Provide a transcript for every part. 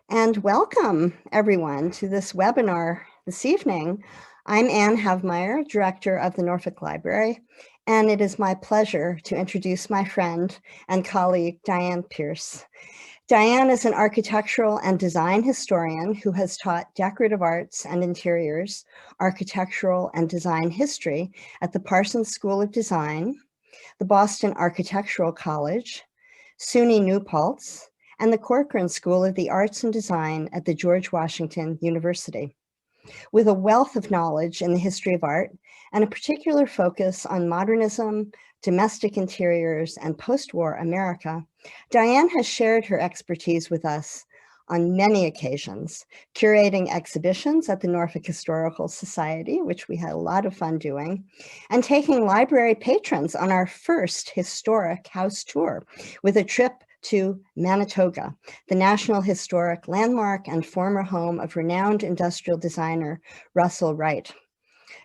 And welcome everyone to this webinar this evening. I'm Anne Havmeyer, Director of the Norfolk Library, and it is my pleasure to introduce my friend and colleague, Dianne Pierce. Dianne is an architectural and design historian who has taught decorative arts and interiors, architectural and design history at the Parsons School of Design, the Boston Architectural College, SUNY New Paltz, and the Corcoran School of the Arts and Design at the George Washington University. With a wealth of knowledge in the history of art and a particular focus on modernism, domestic interiors, and post-war America, Dianne has shared her expertise with us on many occasions, curating exhibitions at the Norfolk Historical Society, which we had a lot of fun doing, and taking library patrons on our first historic house tour with a trip to Manitoga, the National Historic Landmark and former home of renowned industrial designer Russell Wright.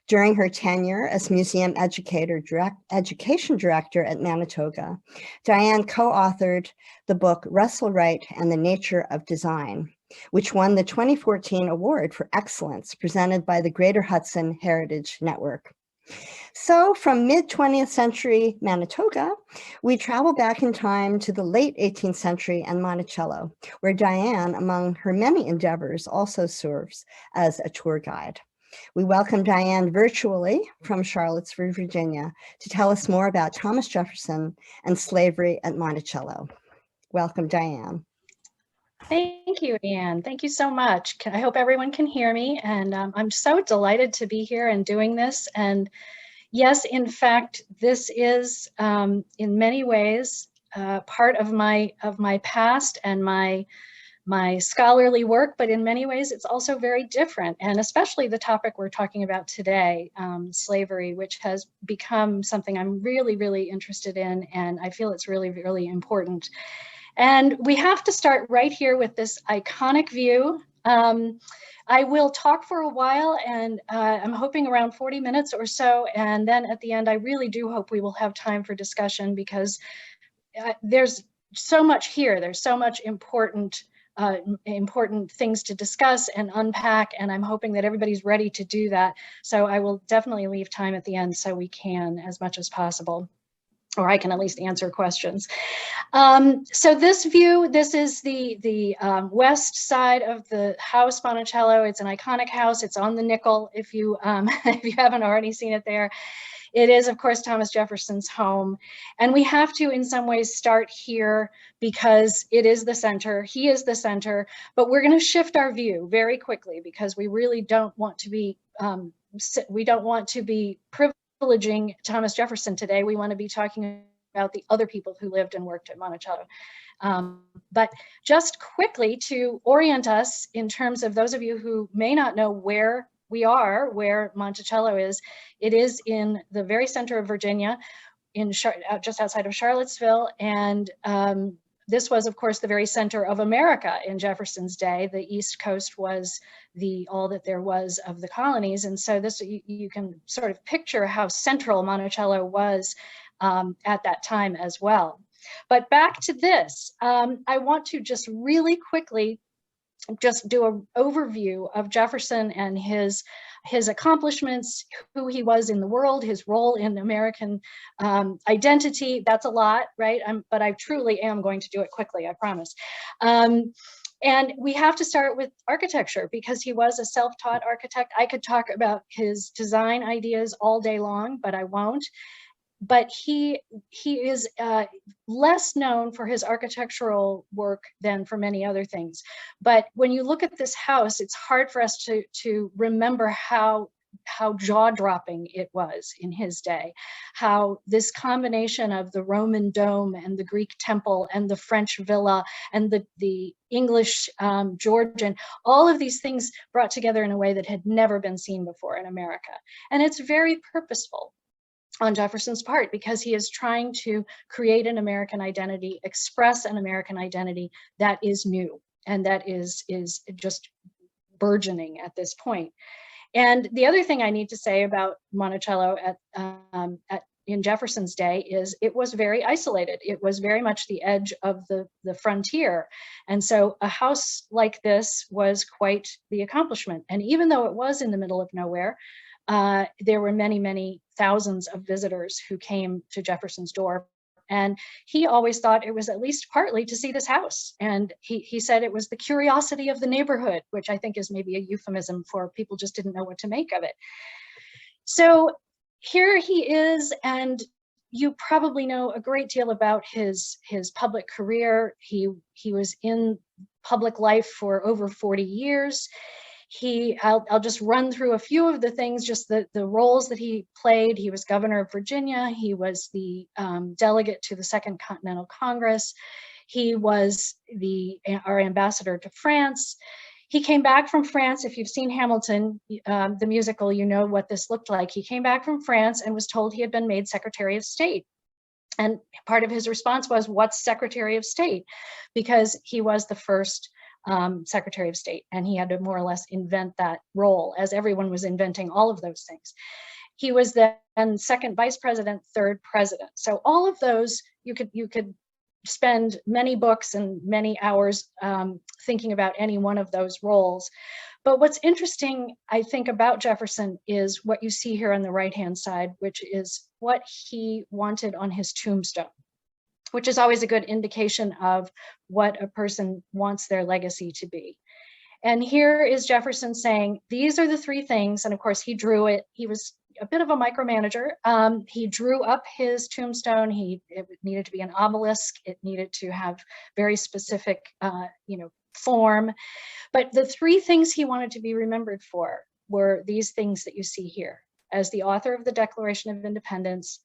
During her tenure as museum education director at Manitoga, Dianne co-authored the book Russell Wright and the Nature of Design, which won the 2014 Award for Excellence presented by the Greater Hudson Heritage Network. So from mid-20th century Manitoga, we travel back in time to the late 18th century and Monticello, where Dianne, among her many endeavors, also serves as a tour guide. We welcome Dianne virtually from Charlottesville, Virginia, to tell us more about Thomas Jefferson and slavery at Monticello. Welcome, Dianne. Thank you, Anne. Thank you so much. I hope everyone can hear me. And I'm so delighted to be here and doing this. And yes, in fact, this is in many ways part of my past and my scholarly work, but in many ways it's also very different, and especially the topic we're talking about today, slavery, which has become something I'm really, really interested in, and I feel it's really, really important. And we have to start right here with this iconic view. I will talk for a while, and I'm hoping around 40 minutes or so, and then at the end I really do hope we will have time for discussion, because there's so much here. There's so much important things to discuss and unpack, and I'm hoping that everybody's ready to do that. So I will definitely leave time at the end so we can, as much as possible, or I can at least answer questions. So this view, this is the west side of the house Monticello. It's an iconic house. It's on the nickel, if you if you haven't already seen it there. It is, of course, Thomas Jefferson's home. And we have to, in some ways, start here because it is the center. He is the center. But we're going to shift our view very quickly, because we really don't want to be privileging Thomas Jefferson today. We want to be talking about the other people who lived and worked at Monticello. But just quickly to orient us in terms of those of you who may not know where we are, where Monticello is, it is in the very center of Virginia, just outside of Charlottesville. And this was, of course, the very center of America in Jefferson's day. The East Coast was all that there was of the colonies. And so this, you can sort of picture how central Monticello was at that time as well. But back to this, I want to just really quickly just do an overview of Jefferson and his accomplishments, who he was in the world, his role in American identity. That's a lot, right? But I truly am going to do it quickly, I promise. And we have to start with architecture, because he was a self-taught architect. I could talk about his design ideas all day long, but I won't. But he is less known for his architectural work than for many other things. But when you look at this house, it's hard for us to remember how jaw-dropping it was in his day, how this combination of the Roman dome and the Greek temple and the French villa and the English Georgian, all of these things brought together in a way that had never been seen before in America. And it's very purposeful on Jefferson's part, because he is trying to create an American identity, express an American identity that is new and that is just burgeoning at this point. And the other thing I need to say about Monticello in Jefferson's day is it was very isolated. It was very much the edge of the frontier. And so a house like this was quite the accomplishment. And even though it was in the middle of nowhere, there were many, many thousands of visitors who came to Jefferson's door. And he always thought it was at least partly to see this house. And he said it was the curiosity of the neighborhood, which I think is maybe a euphemism for people just didn't know what to make of it. So here he is, and you probably know a great deal about his public career. He was in public life for over 40 years. I'll just run through a few of the things, just the roles that he played. He was governor of Virginia. He was the delegate to the Second Continental Congress. He was our ambassador to France. He came back from France. If you've seen Hamilton, the musical, you know what this looked like. He came back from France and was told he had been made Secretary of State. And part of his response was, what's Secretary of State? Because he was the first Secretary of State, and he had to more or less invent that role, as everyone was inventing all of those things. He was then second vice president, third president. So all of those, you could spend many books and many hours thinking about any one of those roles. But what's interesting, I think, about Jefferson is what you see here on the right-hand side, which is what he wanted on his tombstone, which is always a good indication of what a person wants their legacy to be. And here is Jefferson saying, these are the three things. And of course, he drew it. He was a bit of a micromanager. He drew up his tombstone. It needed to be an obelisk. It needed to have very specific, form. But the three things he wanted to be remembered for were these things that you see here: as the author of the Declaration of Independence,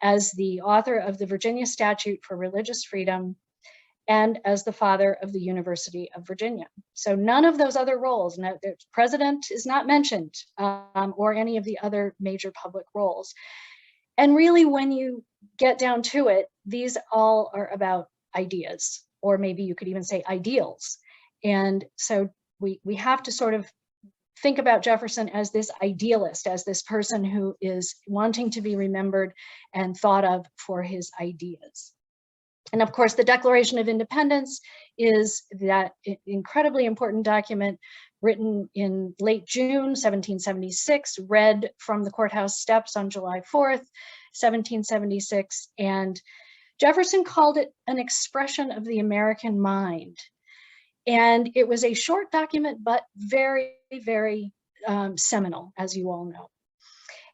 as the author of the Virginia Statute for Religious Freedom, and as the father of the University of Virginia. So none of those other roles, the president is not mentioned, or any of the other major public roles. And really, when you get down to it, these all are about ideas, or maybe you could even say ideals. And so we have to sort of think about Jefferson as this idealist, as this person who is wanting to be remembered and thought of for his ideas. And of course, the Declaration of Independence is that incredibly important document written in late June 1776, read from the courthouse steps on July 4th, 1776. And Jefferson called it an expression of the American mind. And it was a short document, but very, very seminal, as you all know.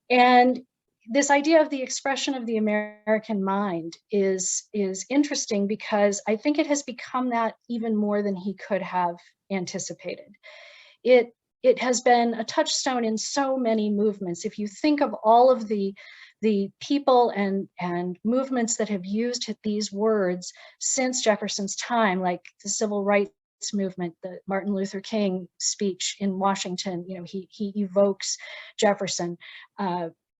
And this idea of the expression of the American mind is interesting, because I think it has become that even more than he could have anticipated. It has been a touchstone in so many movements. If you think of all of the people and movements that have used these words since Jefferson's time, like the Civil Rights Movement, the Martin Luther King speech in Washington, he evokes Jefferson.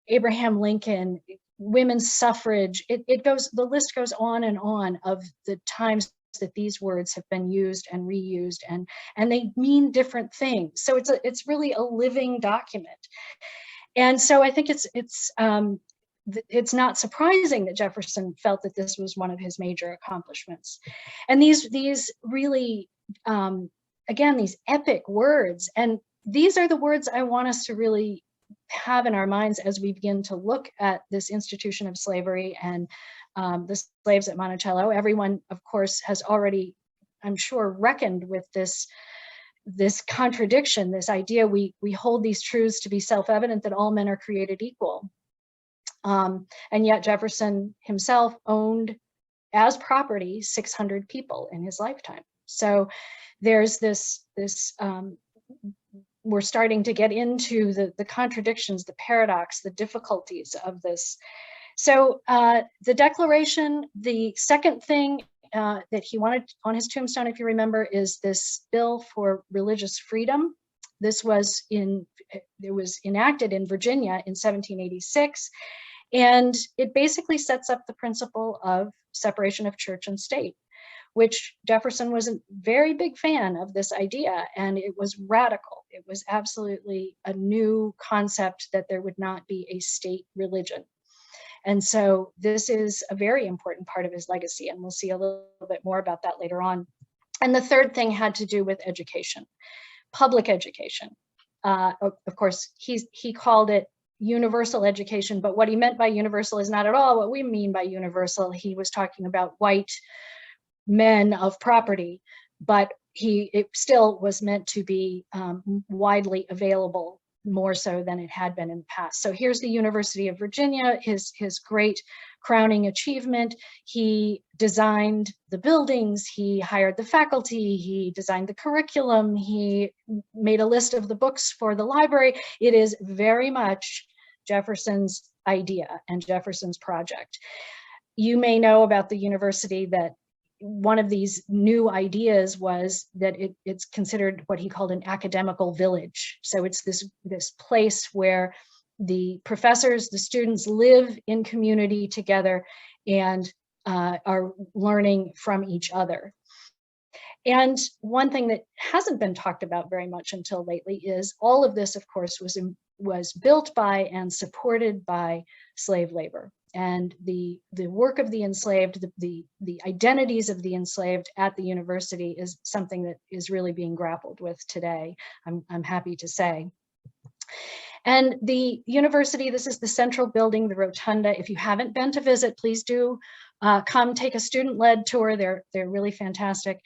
Abraham Lincoln, women's suffrage, the list goes on and on of the times that these words have been used and reused, and they mean different things. So it's really a living document. And so I think it's not surprising that Jefferson felt that this was one of his major accomplishments. And these really, again, these epic words, and these are the words I want us to really have in our minds as we begin to look at this institution of slavery and the slaves at Monticello. Everyone, of course, has already, I'm sure, reckoned with this contradiction, this idea we hold these truths to be self-evident, that all men are created equal. And yet Jefferson himself owned as property 600 people in his lifetime. So there's this we're starting to get into the contradictions, the paradox, the difficulties of this. So the Declaration, the second thing that he wanted on his tombstone, if you remember, is this bill for religious freedom. It was enacted in Virginia in 1786, and it basically sets up the principle of separation of church and state, which Jefferson was a very big fan of this idea, and it was radical. It was absolutely a new concept that there would not be a state religion. And so this is a very important part of his legacy, and we'll see a little bit more about that later on. And the third thing had to do with education, public education. Of course, he called it universal education, but what he meant by universal is not at all what we mean by universal. He was talking about white men of property, but it still was meant to be widely available, more so than it had been in the past. So here's the University of Virginia, his great crowning achievement. He designed the buildings, he hired the faculty, he designed the curriculum, he made a list of the books for the library. It is very much Jefferson's idea and Jefferson's project. You may know about the university that one of these new ideas was that it's considered what he called an academical village. So it's this place where the professors, the students live in community together and are learning from each other. And one thing that hasn't been talked about very much until lately is all of this, of course, was built by and supported by slave labor. And the work of the enslaved, the identities of the enslaved at the university is something that is really being grappled with today, I'm happy to say. And the university, this is the central building, the rotunda. If you haven't been to visit, please do come take a student-led tour. They're really fantastic.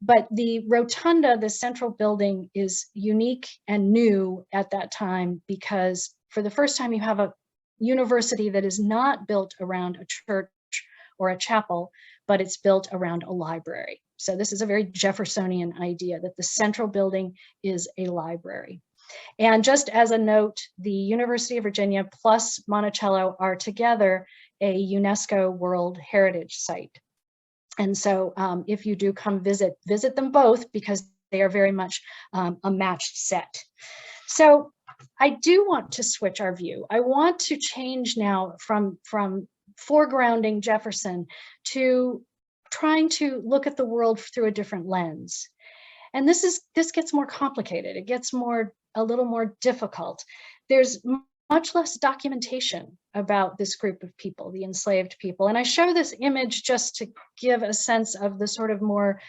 But the rotunda, the central building, is unique and new at that time because for the first time you have a university that is not built around a church or a chapel, but it's built around a library. So this is a very Jeffersonian idea that the central building is a library. And just as a note, the University of Virginia plus Monticello are together a UNESCO World Heritage Site. And so if you do come visit them both because they are very much a matched set. So I do want to switch our view. I want to change now from foregrounding Jefferson to trying to look at the world through a different lens. And this gets more complicated. It gets a little more difficult. There's much less documentation about this group of people, the enslaved people. And I show this image just to give a sense of the sort of more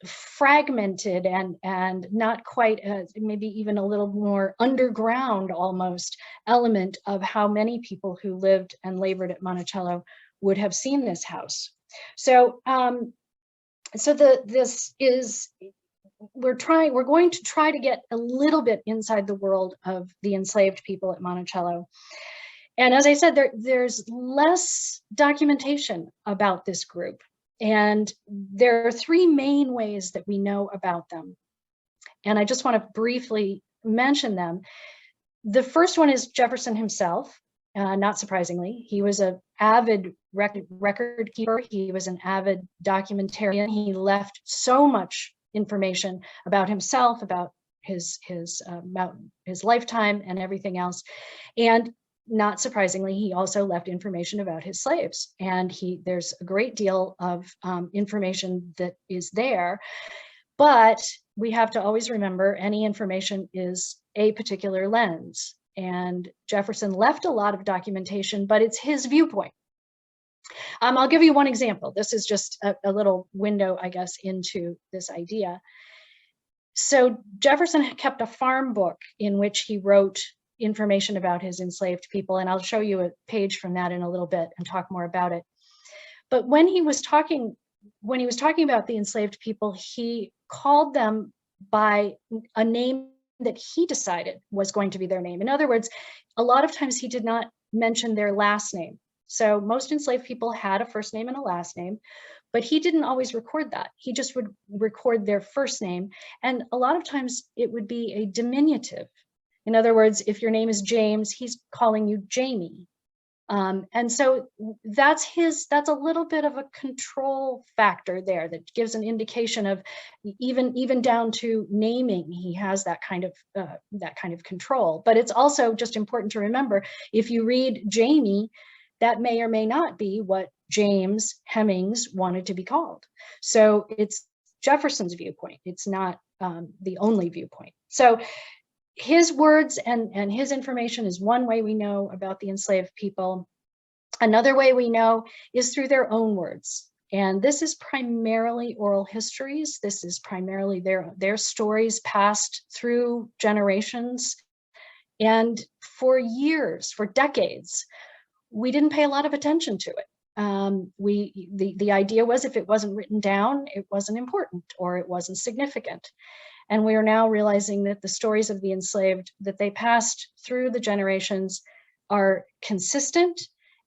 fragmented and not quite, maybe even a little more underground almost element of how many people who lived and labored at Monticello would have seen this house. So, we're going to try to get a little bit inside the world of the enslaved people at Monticello. And as I said, there's less documentation about this group. And there are three main ways that we know about them. And I just want to briefly mention them. The first one is Jefferson himself. Not surprisingly, he was an avid record keeper. He was an avid documentarian. He left so much information about himself, about his lifetime and everything else. And not surprisingly, he also left information about his slaves. And there's a great deal of information that is there. But we have to always remember any information is a particular lens. And Jefferson left a lot of documentation, but it's his viewpoint. I'll give you one example. This is just a little window, I guess, into this idea. So Jefferson kept a farm book in which he wrote information about his enslaved people, and I'll show you a page from that in a little bit and talk more about it. But when he was talking about the enslaved people, he called them by a name that he decided was going to be their name. In other words, a lot of times he did not mention their last name. So most enslaved people had a first name and a last name, but he didn't always record that. He just would record their first name. And a lot of times it would be a diminutive. In other words, if your name is James, he's calling you Jamie. And so that's a little bit of a control factor there that gives an indication of even down to naming, he has that kind of control. But it's also just important to remember, if you read Jamie, that may or may not be what James Hemmings wanted to be called. So it's Jefferson's viewpoint. It's not the only viewpoint. So his words and his information is one way we know about the enslaved people. Another way we know is through their own words. And this is primarily oral histories. This is primarily their stories passed through generations. And for years, for decades, we didn't pay a lot of attention to it. The idea was if it wasn't written down, it wasn't important or it wasn't significant. And we are now realizing that the stories of the enslaved that they passed through the generations are consistent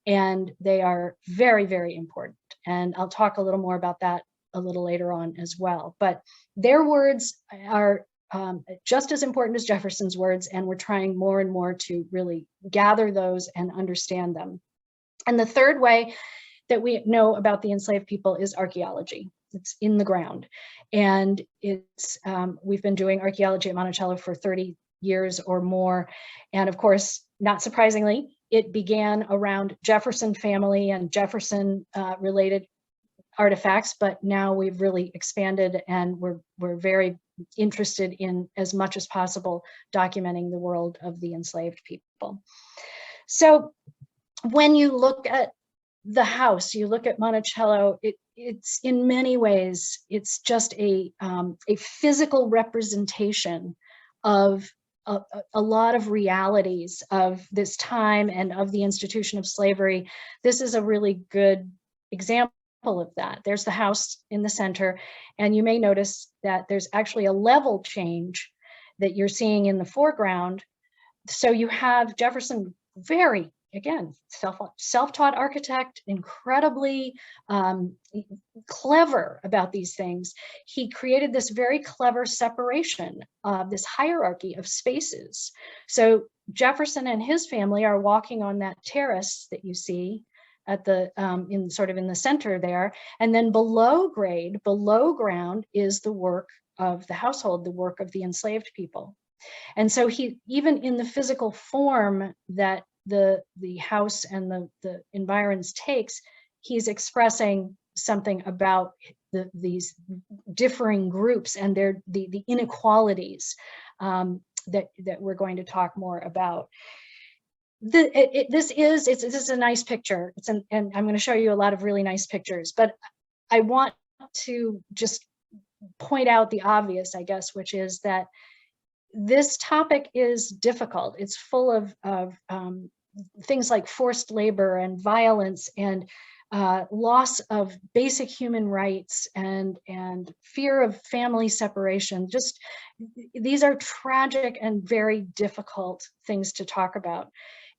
and they are very, very important. And I'll talk a little more about that a little later on as well. But their words are just as important as Jefferson's words, and we're trying more and more to really gather those and understand them. And the third way that we know about the enslaved people is archaeology. It's in the ground. And it's we've been doing archaeology at Monticello for 30 years or more. And of course, not surprisingly, it began around Jefferson family and Jefferson related artifacts, but now we've really expanded and we're very interested in, as much as possible, documenting the world of the enslaved people. So when you look at the house, you look at Monticello, it's in many ways, it's just a physical representation of a lot of realities of this time and of the institution of slavery. This is a really good example of that. There's the house in the center, and you may notice that there's actually a level change that you're seeing in the foreground. So you have Jefferson, very, again, self-taught architect, incredibly clever about these things. He created this very clever separation of this hierarchy of spaces. So Jefferson and his family are walking on that terrace that you see at the in the center there, and then below ground is the work of the household, the work of the enslaved people. And so he, even in the physical form that the house and the environs takes, he's expressing something about these differing groups and the inequalities that we're going to talk more about. This is a nice picture. And I'm going to show you a lot of really nice pictures, but I want to just point out the obvious, I guess, which is that this topic is difficult. It's full of things like forced labor and violence and loss of basic human rights and fear of family separation. Just these are tragic and very difficult things to talk about,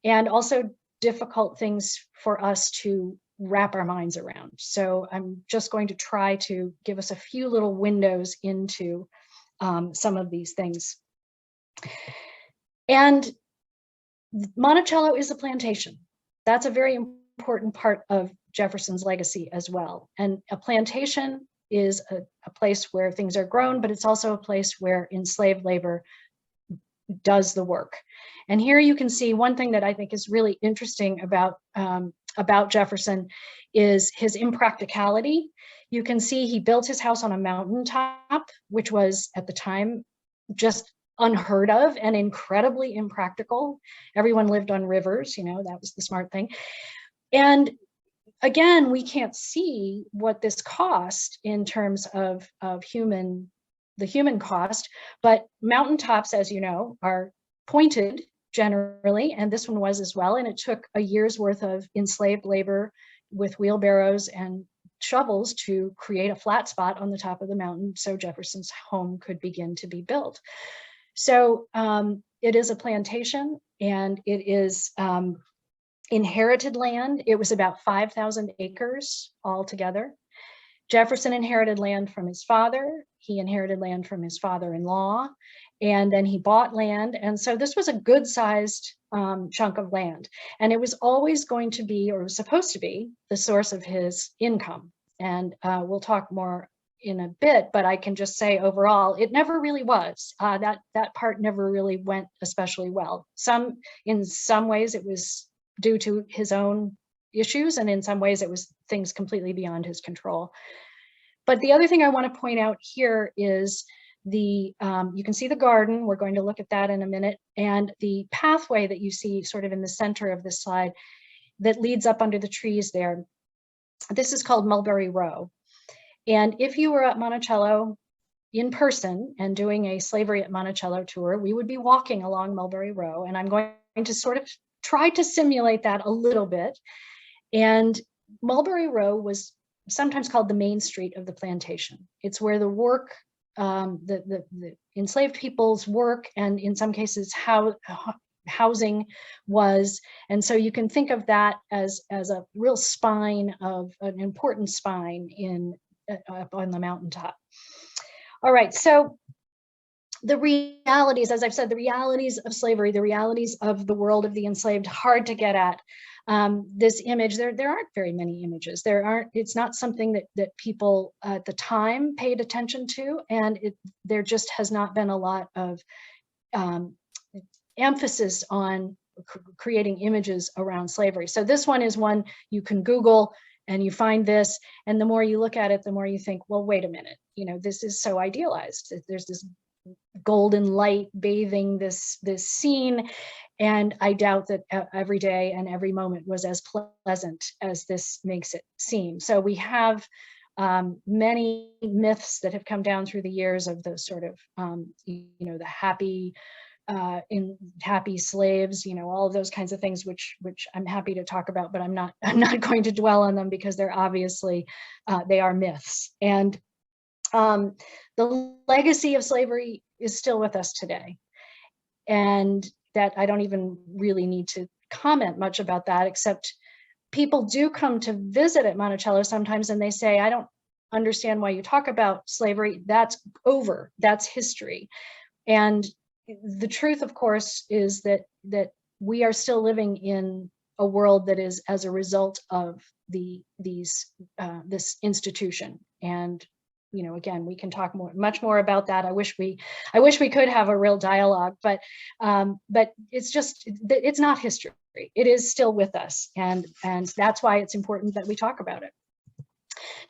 and also difficult things for us to wrap our minds around. So I'm just going to try to give us a few little windows into some of these things. And Monticello is a plantation. That's a very important part of Jefferson's legacy as well. And a plantation is a place where things are grown, but it's also a place where enslaved labor does the work. And here you can see one thing that I think is really interesting about Jefferson is his impracticality. You can see he built his house on a mountaintop, which was at the time just unheard of and incredibly impractical. Everyone lived on rivers, that was the smart thing. And again, we can't see what this cost in terms of the human cost, but mountaintops, as you know, are pointed generally, and this one was as well. And it took a year's worth of enslaved labor with wheelbarrows and shovels to create a flat spot on the top of the mountain so Jefferson's home could begin to be built. So it is a plantation, and it is inherited land. It was about 5,000 acres altogether. Jefferson inherited land from his father. He inherited land from his father-in-law, and then he bought land. And so this was a good-sized chunk of land. And it was always going to be, or was supposed to be, the source of his income. And we'll talk more in a bit, but I can just say overall, it never really was. That part never really went especially well. In some ways, it was due to his own issues, and in some ways, it was things completely beyond his control. But the other thing I want to point out here is You can see the garden. We're going to look at that in a minute. And the pathway that you see sort of in the center of this slide that leads up under the trees there. This is called Mulberry Row. And if you were at Monticello in person and doing a Slavery at Monticello tour, we would be walking along Mulberry Row. And I'm going to sort of try to simulate that a little bit. And Mulberry Row was sometimes called the main street of the plantation. It's where the work, the enslaved people's work, and in some cases housing was. And so you can think of that as a real spine of an important spine up on the mountaintop. All right, so the realities, as I've said, the realities of slavery, the realities of the world of the enslaved, hard to get at. This image, there aren't very many images. It's not something that people at the time paid attention to, and there just has not been a lot of emphasis on creating images around slavery. So this one is one you can Google and you find this, and the more you look at it, the more you think, well, wait a minute, this is so idealized. There's this golden light bathing this scene, and I doubt that every day and every moment was as pleasant as this makes it seem. So we have many myths that have come down through the years of those sort of the happy slaves, all of those kinds of things, which I'm happy to talk about, but I'm not going to dwell on them because they're obviously they are myths. And the legacy of slavery is still with us today, and that I don't even really need to comment much about that, except people do come to visit at Monticello sometimes and they say, I don't understand why you talk about slavery. That's over. That's history. And the truth, of course, is that we are still living in a world that is as a result of this institution. And again, we can talk much more about that. I wish we could have a real dialogue, but it's not history. It is still with us, and that's why it's important that we talk about it.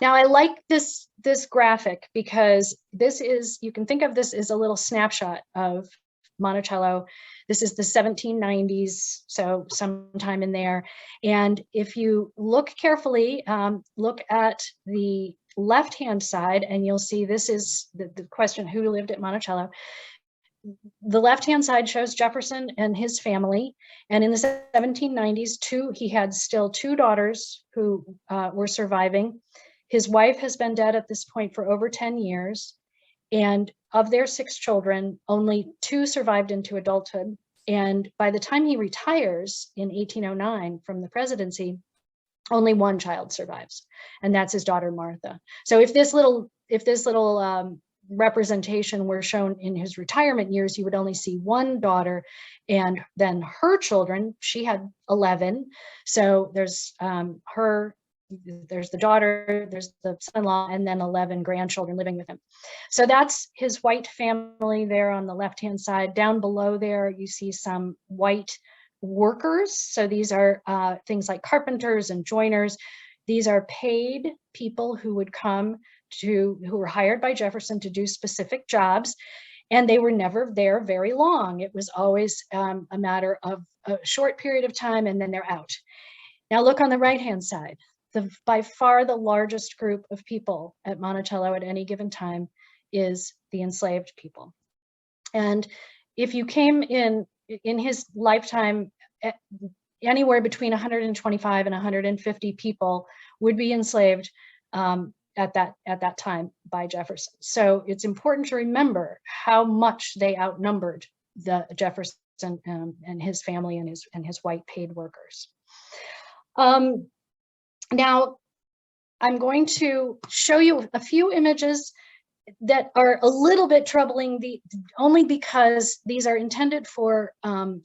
Now, I like this graphic because you can think of this as a little snapshot of Monticello. This is the 1790s, so sometime in there. And if you look carefully, look at the left-hand side, and you'll see this is the question, who lived at Monticello? The left-hand side shows Jefferson and his family. And in the 1790s, he had still two daughters who were surviving. His wife has been dead at this point for over 10 years. And of their 6 children, only 2 survived into adulthood. And by the time he retires in 1809 from the presidency, only 1 child survives, and that's his daughter Martha. So if this little representation were shown in his retirement years, you would only see 1 daughter, and then her children. She had 11. So there's there's the daughter, there's the son-in-law, and then 11 grandchildren living with him. So that's his white family there on the left-hand side. Down below there, you see some white workers. So these are things like carpenters and joiners. These are paid people who would come who were hired by Jefferson to do specific jobs, and they were never there very long. It was always a matter of a short period of time, and then they're out. Now look on the right-hand side. By far the largest group of people at Monticello at any given time is the enslaved people. And if you came in his lifetime, anywhere between 125 and 150 people would be enslaved at that time by Jefferson. So it's important to remember how much they outnumbered the Jefferson and his family and his white paid workers. Now, I'm going to show you a few images that are a little bit troubling, only because these are intended for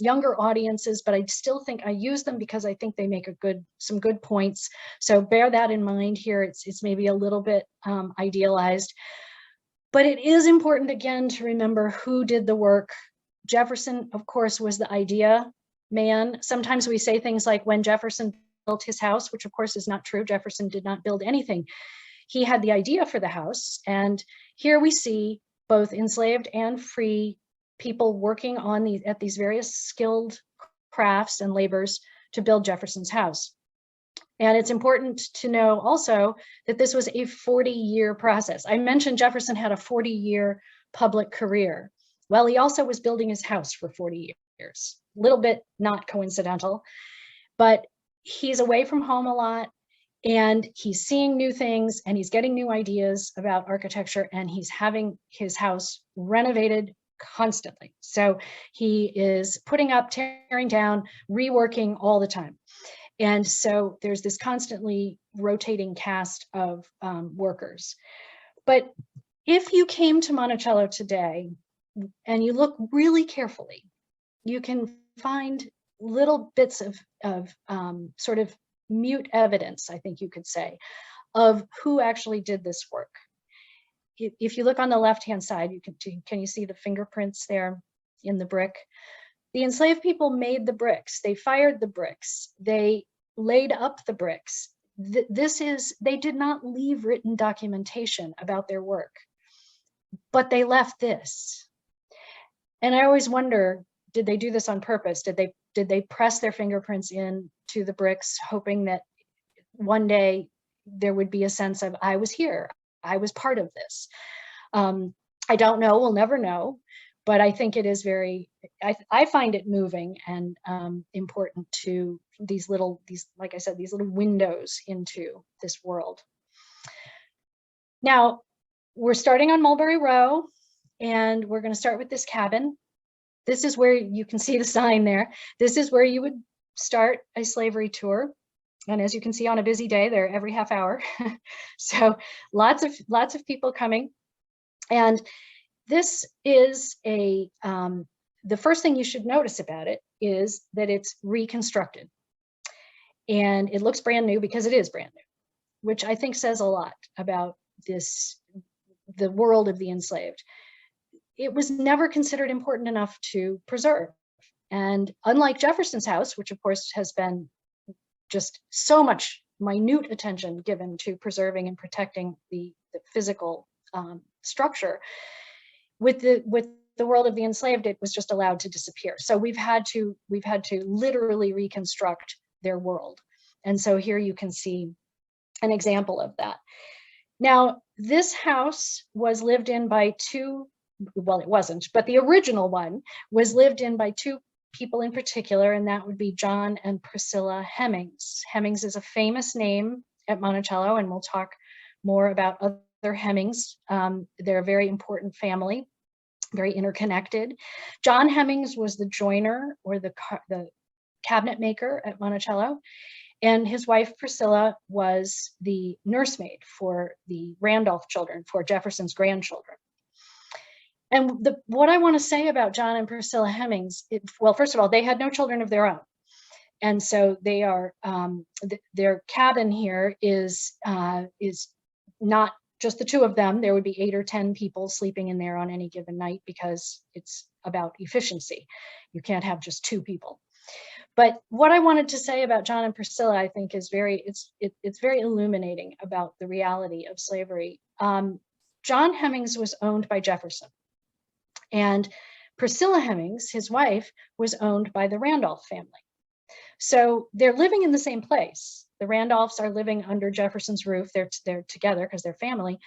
younger audiences, but I still think I use them because I think they make some good points. So bear that in mind here. It's maybe a little bit idealized, but it is important again to remember who did the work. Jefferson, of course, was the idea man. Sometimes we say things like when Jefferson built his house, which of course is not true. Jefferson did not build anything. He had the idea for the house, and here we see both enslaved and free people working on at these various skilled crafts and labors to build Jefferson's house. And it's important to know also that this was a 40-year process. I mentioned Jefferson had a 40-year public career. Well, he also was building his house for 40 years. A little bit not coincidental, but he's away from home a lot, and he's seeing new things, and he's getting new ideas about architecture, and he's having his house renovated constantly. So he is putting up, tearing down, reworking all the time. And so there's this constantly rotating cast of workers. But if you came to Monticello today and you look really carefully, you can find little bits of sort of mute evidence, I think you could say, of who actually did this work. If you look on the left-hand side, can you see the fingerprints there in the brick? The enslaved people made the bricks. They fired the bricks. They laid up the bricks. They did not leave written documentation about their work, but they left this. And I always wonder, did they do this on purpose? Did they press their fingerprints into the bricks, hoping that one day there would be a sense of, I was here, I was part of this? I don't know, we'll never know, but I think it is I find it moving and important to like I said, these little windows into this world. Now, we're starting on Mulberry Row, and we're going to start with this cabin. This is where you can see the sign there. This is where you would start a slavery tour. And as you can see, on a busy day, they're every half hour. So lots of people coming. And this is the first thing you should notice about it is that it's reconstructed. And it looks brand new because it is brand new, which I think says a lot about the world of the enslaved. It was never considered important enough to preserve. And unlike Jefferson's house, which of course has been just so much minute attention given to preserving and protecting the physical structure, with the world of the enslaved, it was just allowed to disappear. So we've had to literally reconstruct their world. And so here you can see an example of that. Now, this house was lived in by well, it wasn't, but the original one was lived in by two people in particular, and that would be John and Priscilla Hemmings. Hemmings is a famous name at Monticello, and we'll talk more about other Hemmings. They're a very important family, very interconnected. John Hemmings was the joiner, or the cabinet maker at Monticello, and his wife Priscilla was the nursemaid for the Randolph children, for Jefferson's grandchildren. And what I want to say about John and Priscilla Hemmings, well, first of all, they had no children of their own. And so they are, their cabin here is not just the two of them. There would be 8 or 10 people sleeping in there on any given night, because it's about efficiency. You can't have just 2 people. But what I wanted to say about John and Priscilla, I think, is it's very illuminating about the reality of slavery. John Hemmings was owned by Jefferson, and Priscilla Hemmings, his wife, was owned by the Randolph family. So they're living in the same place. The Randolphs are living under Jefferson's roof. They're together because they're family.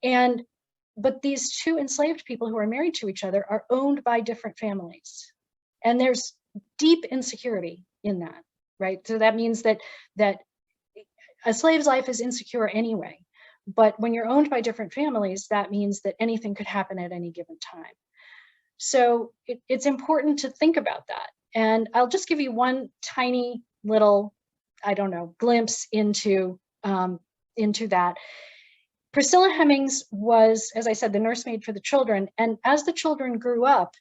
But these two enslaved people who are married to each other are owned by different families. And there's deep insecurity in that, right? So that means that a slave's life is insecure anyway. But when you're owned by different families, that means that anything could happen at any given time. So it's important to think about that. And I'll just give you one tiny little, I don't know, glimpse into that. Priscilla Hemmings was, as I said, the nursemaid for the children. And as the children grew up,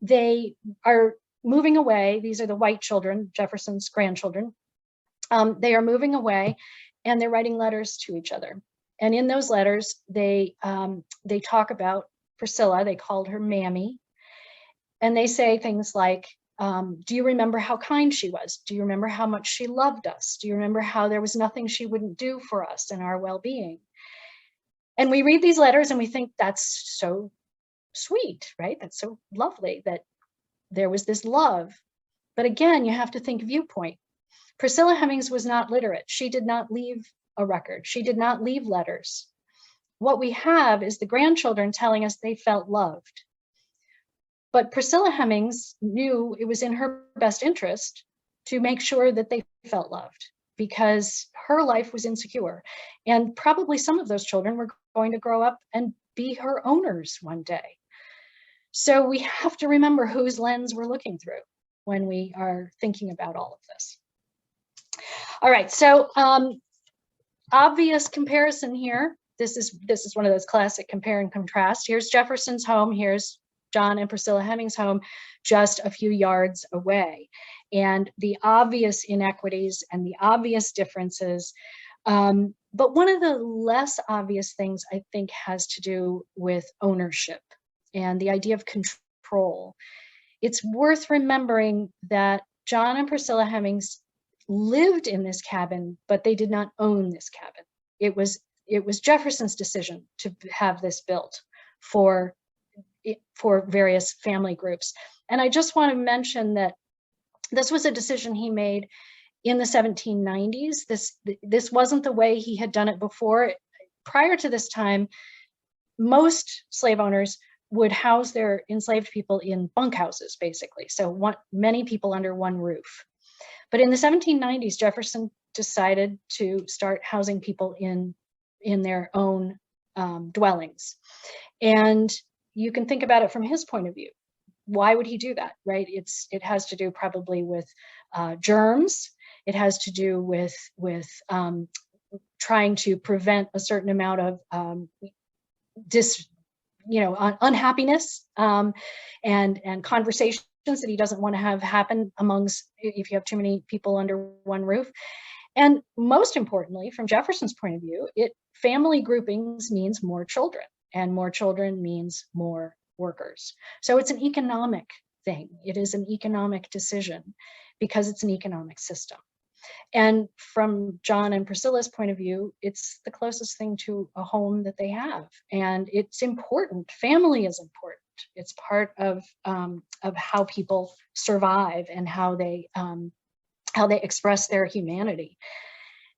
they are moving away. These are the white children, Jefferson's grandchildren. They are moving away, and they're writing letters to each other. And in those letters, they talk about Priscilla. They called her Mammy. And they say things like, do you remember how kind she was? Do you remember how much she loved us? Do you remember how there was nothing she wouldn't do for us and our well-being? And we read these letters and we think that's so sweet, right? That's so lovely that there was this love. But again, you have to think viewpoint. Priscilla Hemmings was not literate. She did not leave a record. She did not leave letters. What we have is the grandchildren telling us they felt loved. But Priscilla Hemmings knew it was in her best interest to make sure that they felt loved, because her life was insecure. And probably some of those children were going to grow up and be her owners one day. So we have to remember whose lens we're looking through when we are thinking about all of this. All right, so obvious comparison here. This is one of those classic compare and contrast. Here's Jefferson's home. Here's John and Priscilla Hemmings' home, just a few yards away. And the obvious inequities and the obvious differences. But one of the less obvious things, I think, has to do with ownership and the idea of control. It's worth remembering that John and Priscilla Hemmings lived in this cabin, but they did not own this cabin. It was Jefferson's decision to have this built for various family groups. And I just want to mention that this was a decision he made in the 1790s. This wasn't the way he had done it before. Prior to this time, most slave owners would house their enslaved people in bunkhouses, basically. So many people under one roof. But in the 1790s, Jefferson decided to start housing people in their own dwellings. And you can think about it from his point of view. Why would he do that, right? It has to do probably with germs. It has to do with trying to prevent a certain amount of unhappiness and conversations that he doesn't want to have happen if you have too many people under one roof. And most importantly, from Jefferson's point of view, family groupings means more children, and more children means more workers. So it's an economic thing. It is an economic decision because it's an economic system. And from John and Priscilla's point of view, it's the closest thing to a home that they have. And it's important. Family is important. It's part of how people survive and how they express their humanity.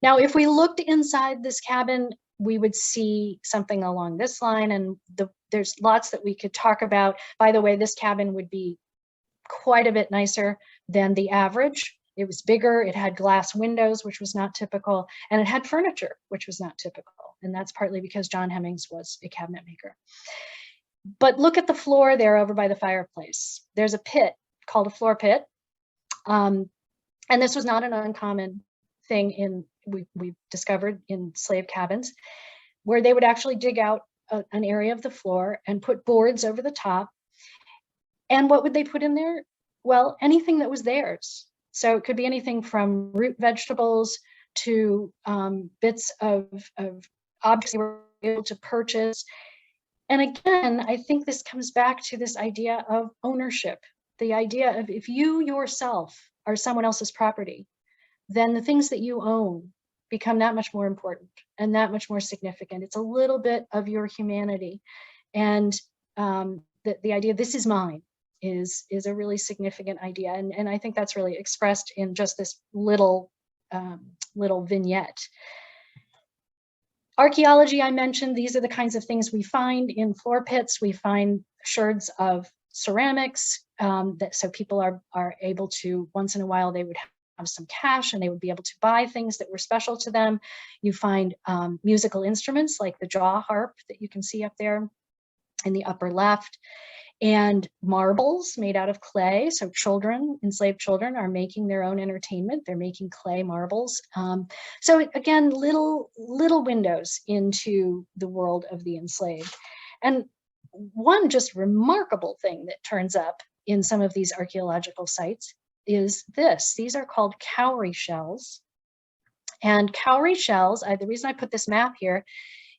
Now, if we looked inside this cabin, we would see something along this line, and there's lots that we could talk about. By the way, this cabin would be quite a bit nicer than the average. It was bigger, it had glass windows, which was not typical, and it had furniture, which was not typical. And that's partly because John Hemmings was a cabinet maker. But look at the floor there over by the fireplace. There's a pit called a floor pit. And this was not an uncommon thing we've discovered in slave cabins, where they would actually dig out an area of the floor and put boards over the top. And what would they put in there? Well, anything that was theirs. So it could be anything from root vegetables to bits of objects they were able to purchase. And again, I think this comes back to this idea of ownership, the idea of if you yourself are someone else's property, then the things that you own become that much more important and that much more significant. It's a little bit of your humanity. And the idea, this is mine, is a really significant idea. And I think that's really expressed in just this little vignette. Archaeology, I mentioned, these are the kinds of things we find in floor pits. We find sherds of ceramics, so people are able to, once in a while, they would have some cash and they would be able to buy things that were special to them. You find musical instruments like the jaw harp that you can see up there in the upper left, and marbles made out of clay. So enslaved children are making their own entertainment. They're making clay marbles. So again, little windows into the world of the enslaved. And one just remarkable thing that turns up in some of these archaeological sites is this. These are called cowrie shells. And cowrie shells, the reason I put this map here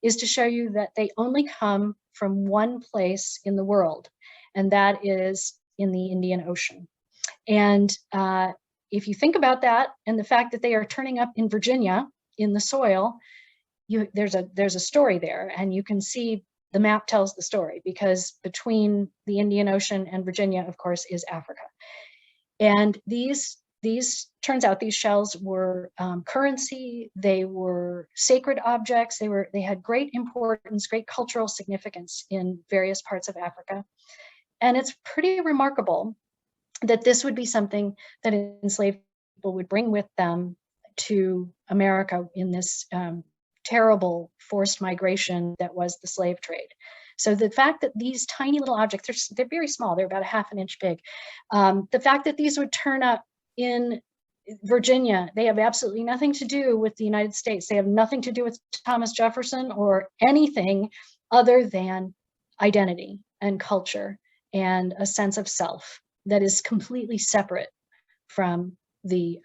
is to show you that they only come from one place in the world, and that is in the Indian Ocean. And if you think about that and the fact that they are turning up in Virginia in the soil, there's a story there, and you can see the map tells the story, because between the Indian Ocean and Virginia, of course, is Africa. And these turns out these shells were currency. They were sacred objects. They had great importance, great cultural significance in various parts of Africa. And it's pretty remarkable that this would be something that enslaved people would bring with them to America in this terrible forced migration that was the slave trade. So the fact that these tiny little objects, they're very small, they're about 1/2 inch big. The fact that these would turn up in Virginia, they have absolutely nothing to do with the United States. They have nothing to do with Thomas Jefferson or anything other than identity and culture and a sense of self that is completely separate from the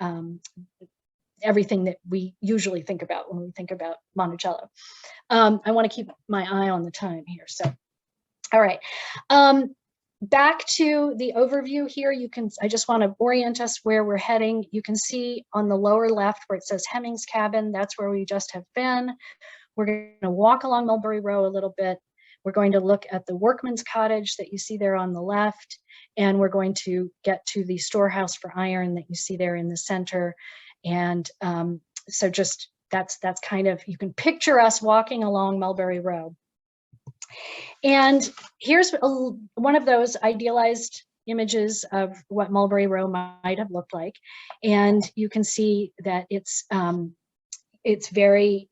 everything that we usually think about when we think about Monticello. I want to keep my eye on the time here. So, all right. Back to the overview here, I just want to orient us where we're heading. You can see on the lower left where it says Hemmings Cabin, that's where we just have been. We're going to walk along Mulberry Row a little bit. We're going to look at the workman's cottage that you see there on the left, and we're going to get to the storehouse for iron that you see there in the center. And so just that's kind of, you can picture us walking along Mulberry Row. And here's one of those idealized images of what Mulberry Row might have looked like. And you can see that it's very,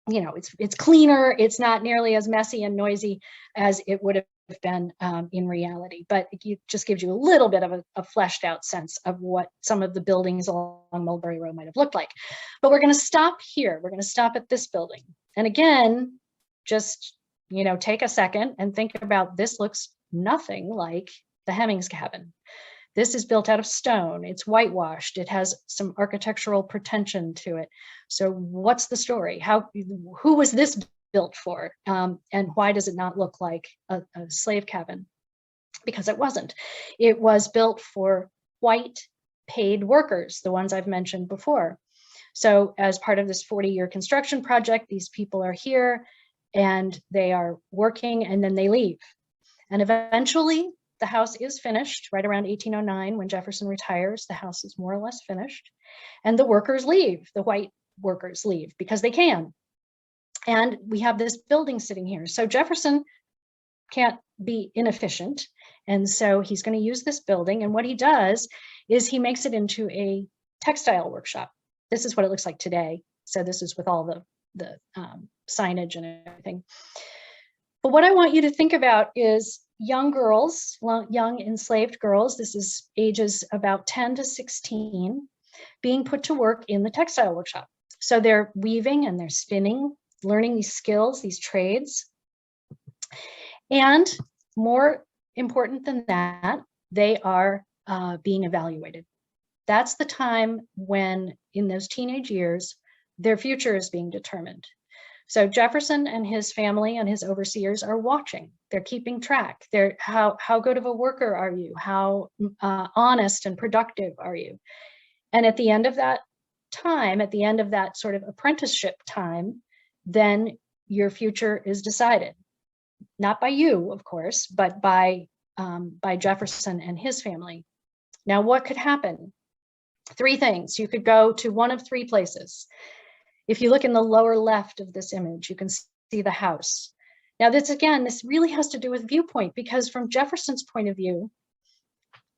it's cleaner. It's not nearly as messy and noisy as it would have been in reality, but it just gives you a little bit of a fleshed out sense of what some of the buildings along Mulberry Row might have looked like. But we're going to stop here. We're going to stop at this building. And again, just, take a second and think about, this looks nothing like the Hemmings Cabin. This is built out of stone. It's whitewashed. It has some architectural pretension to it. So what's the story? Who was this built for? And why does it not look like a slave cabin? Because it wasn't. It was built for white paid workers, the ones I've mentioned before. So as part of this 40-year construction project, these people are here and they are working, and then they leave. And eventually the house is finished right around 1809 when Jefferson retires. The house is more or less finished, and the workers leave. The white workers leave because they can. And we have this building sitting here. So Jefferson can't be inefficient. And so he's going to use this building. And what he does is he makes it into a textile workshop. This is what it looks like today. So this is with all the signage and everything. But what I want you to think about is young girls, young enslaved girls, this is ages about 10 to 16, being put to work in the textile workshop. So they're weaving and they're spinning, learning these skills, these trades. And more important than that, they are being evaluated. That's the time when, in those teenage years, their future is being determined. So Jefferson and his family and his overseers are watching. They're keeping track. How good of a worker are you? How honest and productive are you? And at the end of that time, at the end of that sort of apprenticeship time, then your future is decided. Not by you, of course, but by Jefferson and his family. Now, what could happen? 3 things. You could go to one of 3 places. If you look in the lower left of this image, you can see the house. Now, this really has to do with viewpoint, because from Jefferson's point of view,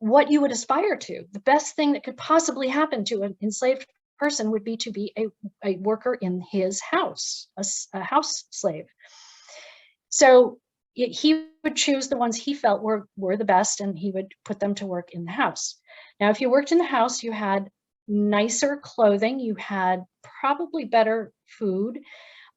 what you would aspire to, the best thing that could possibly happen to an enslaved person would be to be a worker in his house, a house slave. So he would choose the ones he felt were the best, and he would put them to work in the house. Now, if you worked in the house, you had nicer clothing, you had probably better food,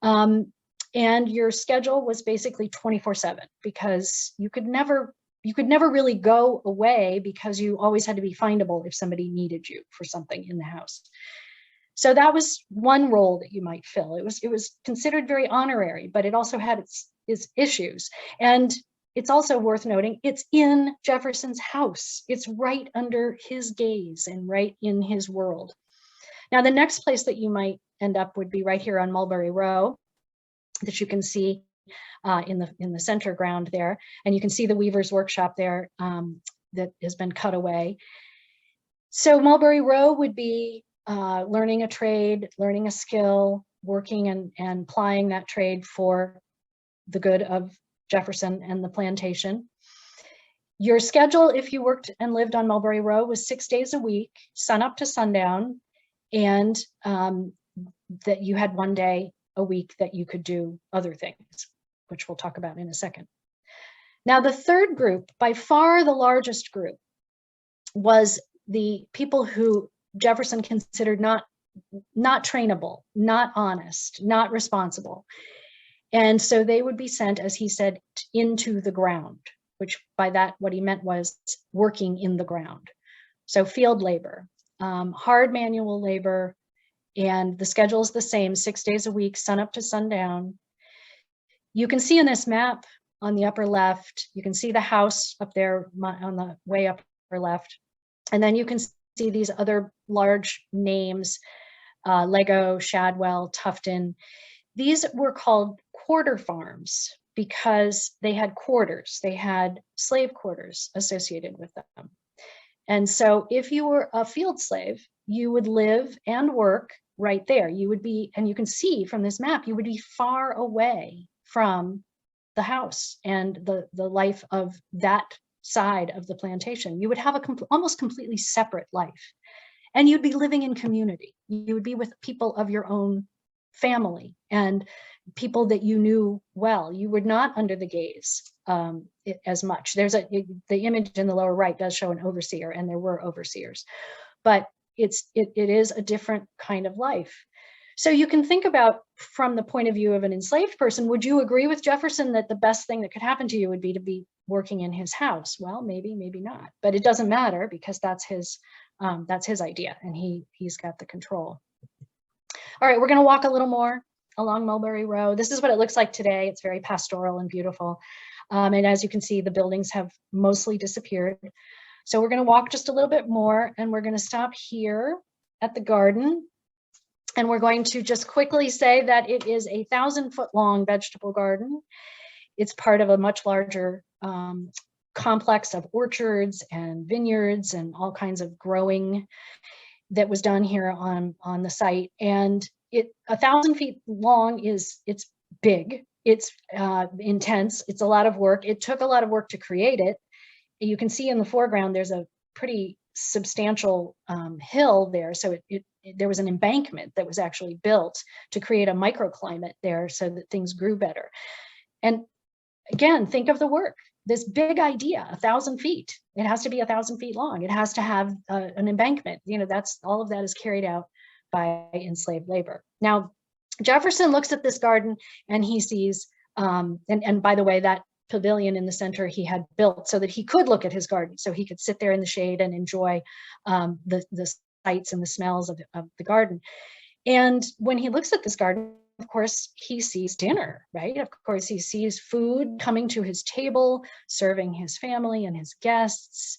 and your schedule was basically 24/7, because you could never really go away, because you always had to be findable if somebody needed you for something in the house. So that was one role that you might fill. It was considered very honorary, but it also had its issues. And it's also worth noting, it's in Jefferson's house. It's right under his gaze and right in his world. Now, the next place that you might end up would be right here on Mulberry Row, that you can see in the center ground there. And you can see the weaver's workshop there that has been cut away. So Mulberry Row would be learning a trade, learning a skill, working and plying that trade for the good of Jefferson and the plantation. Your schedule, if you worked and lived on Mulberry Row, was 6 days a week, sun up to sundown, and that you had 1 day a week that you could do other things, which we'll talk about in a second. Now, the third group, by far the largest group, was the people who Jefferson considered not trainable, not honest, not responsible. And so they would be sent, as he said, into the ground, which by that, what he meant was working in the ground. So field labor, hard manual labor, and the schedule is the same, 6 days a week, sun up to sundown. You can see in this map on the upper left, you can see the house up there on the way upper left. And then you can see these other large names, Lego, Shadwell, Tufton. These were called quarter farms because they had quarters. They had slave quarters associated with them. And so if you were a field slave, you would live and work right there. You would be, and you can see from this map, you would be far away from the house and the life of that side of the plantation. You would have a almost completely separate life. And you'd be living in community. You would be with people of your own family and people that you knew well. You were not under the gaze as much. There's the image in the lower right does show an overseer, and there were overseers, but it is a different kind of life. So you can think about, from the point of view of an enslaved person, would you agree with Jefferson that the best thing that could happen to you would be to be working in his house? Well, maybe, maybe not, but it doesn't matter because that's his idea, and he's got the control. All right, we're going to walk a little more along Mulberry Row. This is what it looks like today. It's very pastoral and beautiful. And as you can see, the buildings have mostly disappeared. So we're going to walk just a little bit more, and we're going to stop here at the garden. And we're going to just quickly say that it is a 1,000-foot-long vegetable garden. It's part of a much larger complex of orchards and vineyards and all kinds of growing that was done here on the site. And 1,000 feet long it's big, it's intense, it's a lot of work. It took a lot of work to create it. You can see in the foreground, there's a pretty substantial hill there. So there was an embankment that was actually built to create a microclimate there so that things grew better. And again, think of the work. This big idea, 1,000 feet. It has to be 1,000 feet long. It has to have an embankment. You know, that's all of that is carried out by enslaved labor. Now, Jefferson looks at this garden and he sees, and by the way, that pavilion in the center he had built so that he could look at his garden, so he could sit there in the shade and enjoy the sights and the smells of the garden. And when he looks at this garden, of course, he sees dinner, right? Of course, he sees food coming to his table, serving his family and his guests.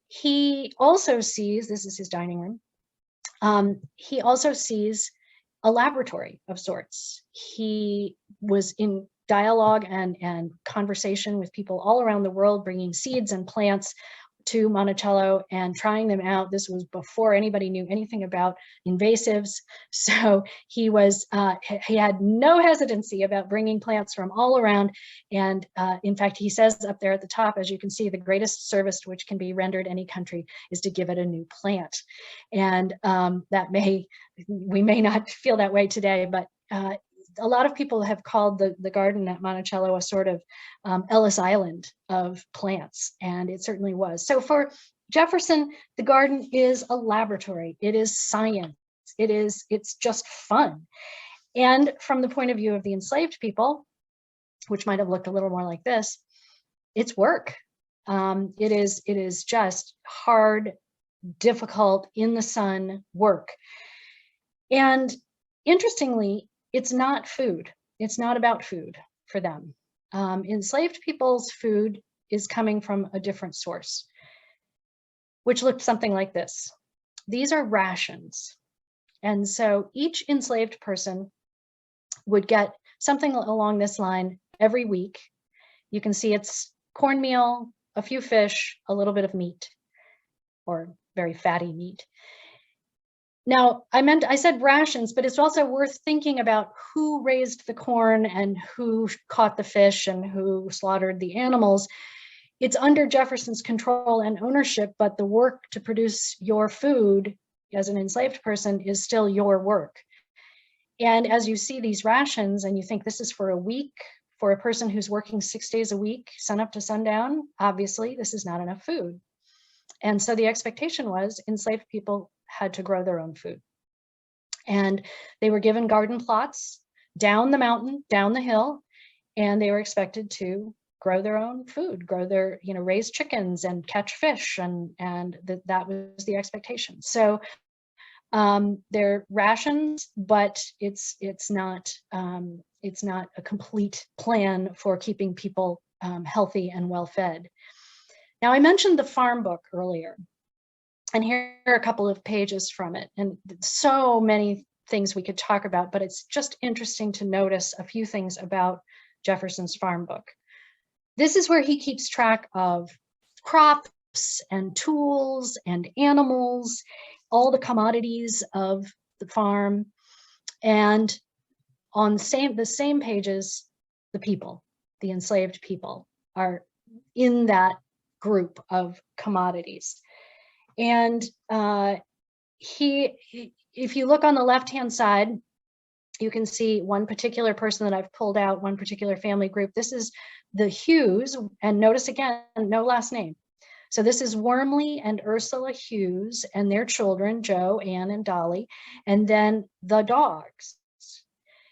He also sees, this is his dining room, he also sees a laboratory of sorts. He was in dialogue and conversation with people all around the world, bringing seeds and plants to Monticello and trying them out. This was before anybody knew anything about invasives. So he had no hesitancy about bringing plants from all around. And in fact, he says up there at the top, as you can see, the greatest service which can be rendered any country is to give it a new plant. And we may not feel that way today, but a lot of people have called the garden at Monticello a sort of Ellis Island of plants, and it certainly was. So for Jefferson, the garden is a laboratory. It is science. It's just fun. And from the point of view of the enslaved people, which might have looked a little more like this, it's work. It is just hard, difficult, in the sun work. And interestingly, it's not food. It's not about food for them. Enslaved people's food is coming from a different source, which looked something like this. These are rations. And so each enslaved person would get something along this line, every week. You can see it's cornmeal, a few fish, a little bit of meat, or very fatty meat. Now, I said rations, but it's also worth thinking about who raised the corn and who caught the fish and who slaughtered the animals. It's under Jefferson's control and ownership, but the work to produce your food as an enslaved person is still your work. And as you see these rations and you think this is for a week, for a person who's working 6 days a week, sun up to sundown, obviously this is not enough food. And so the expectation was enslaved people had to grow their own food. And they were given garden plots down the mountain, down the hill, and they were expected to grow their own food, grow their, raise chickens and catch fish, and that was the expectation. So they're rations, but it's not a complete plan for keeping people healthy and well fed. Now, I mentioned the farm book earlier, and here are a couple of pages from it, and so many things we could talk about, but it's just interesting to notice a few things about Jefferson's farm book. This is where he keeps track of crops and tools and animals, all the commodities of the farm, and on the same pages, the people, the enslaved people, are in that group of commodities. And if you look on the left-hand side, you can see one particular person that I've pulled out, one particular family group. This is the Hughes, and notice again, no last name. So this is Wormley and Ursula Hughes and their children, Joe, Ann, and Dolly, and then the dogs,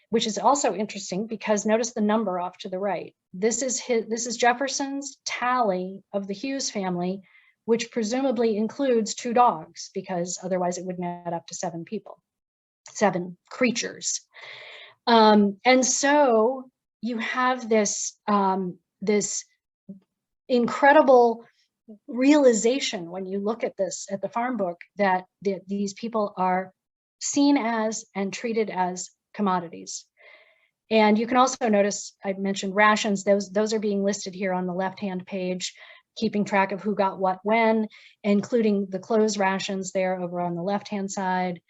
which is also interesting because notice the number off to the right. This is Jefferson's tally of the Hughes family, which presumably includes 2 dogs, because otherwise it would net up to 7 people, 7 creatures. And so you have this incredible realization when you look at this, at the farm book, that these people are seen as and treated as commodities. And you can also notice, I mentioned rations, those are being listed here on the left-hand page, keeping track of who got what when, including the clothes rations there over on the left-hand side.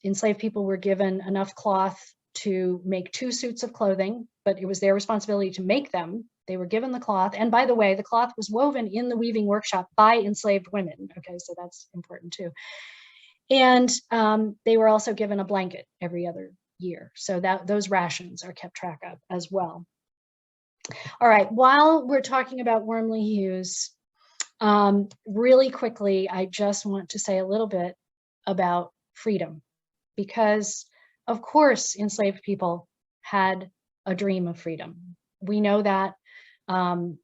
Enslaved people were given enough cloth to make 2 suits of clothing, but it was their responsibility to make them. They were given the cloth. And by the way, the cloth was woven in the weaving workshop by enslaved women. Okay, so that's important too. And they were also given a blanket every other year. So those rations are kept track of as well. All right, while we're talking about Wormley Hughes, really quickly, I just want to say a little bit about freedom, because of course enslaved people had a dream of freedom. We know that, and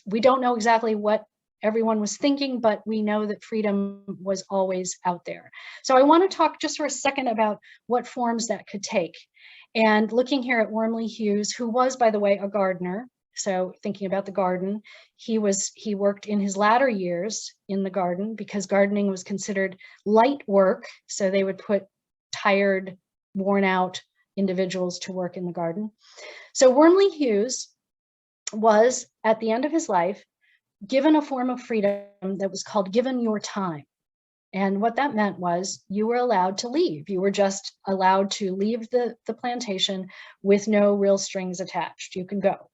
we don't know exactly what everyone was thinking, but we know that freedom was always out there. So I want to talk just for a second about what forms that could take. And looking here at Wormley Hughes, who was, by the way, a gardener. So thinking about the garden, he worked in his latter years in the garden because gardening was considered light work. So they would put tired, worn out individuals to work in the garden. So Wormley Hughes was, at the end of his life, given a form of freedom that was called given your time. And what that meant was you were allowed to leave. You were just allowed to leave the plantation with no real strings attached. You can go.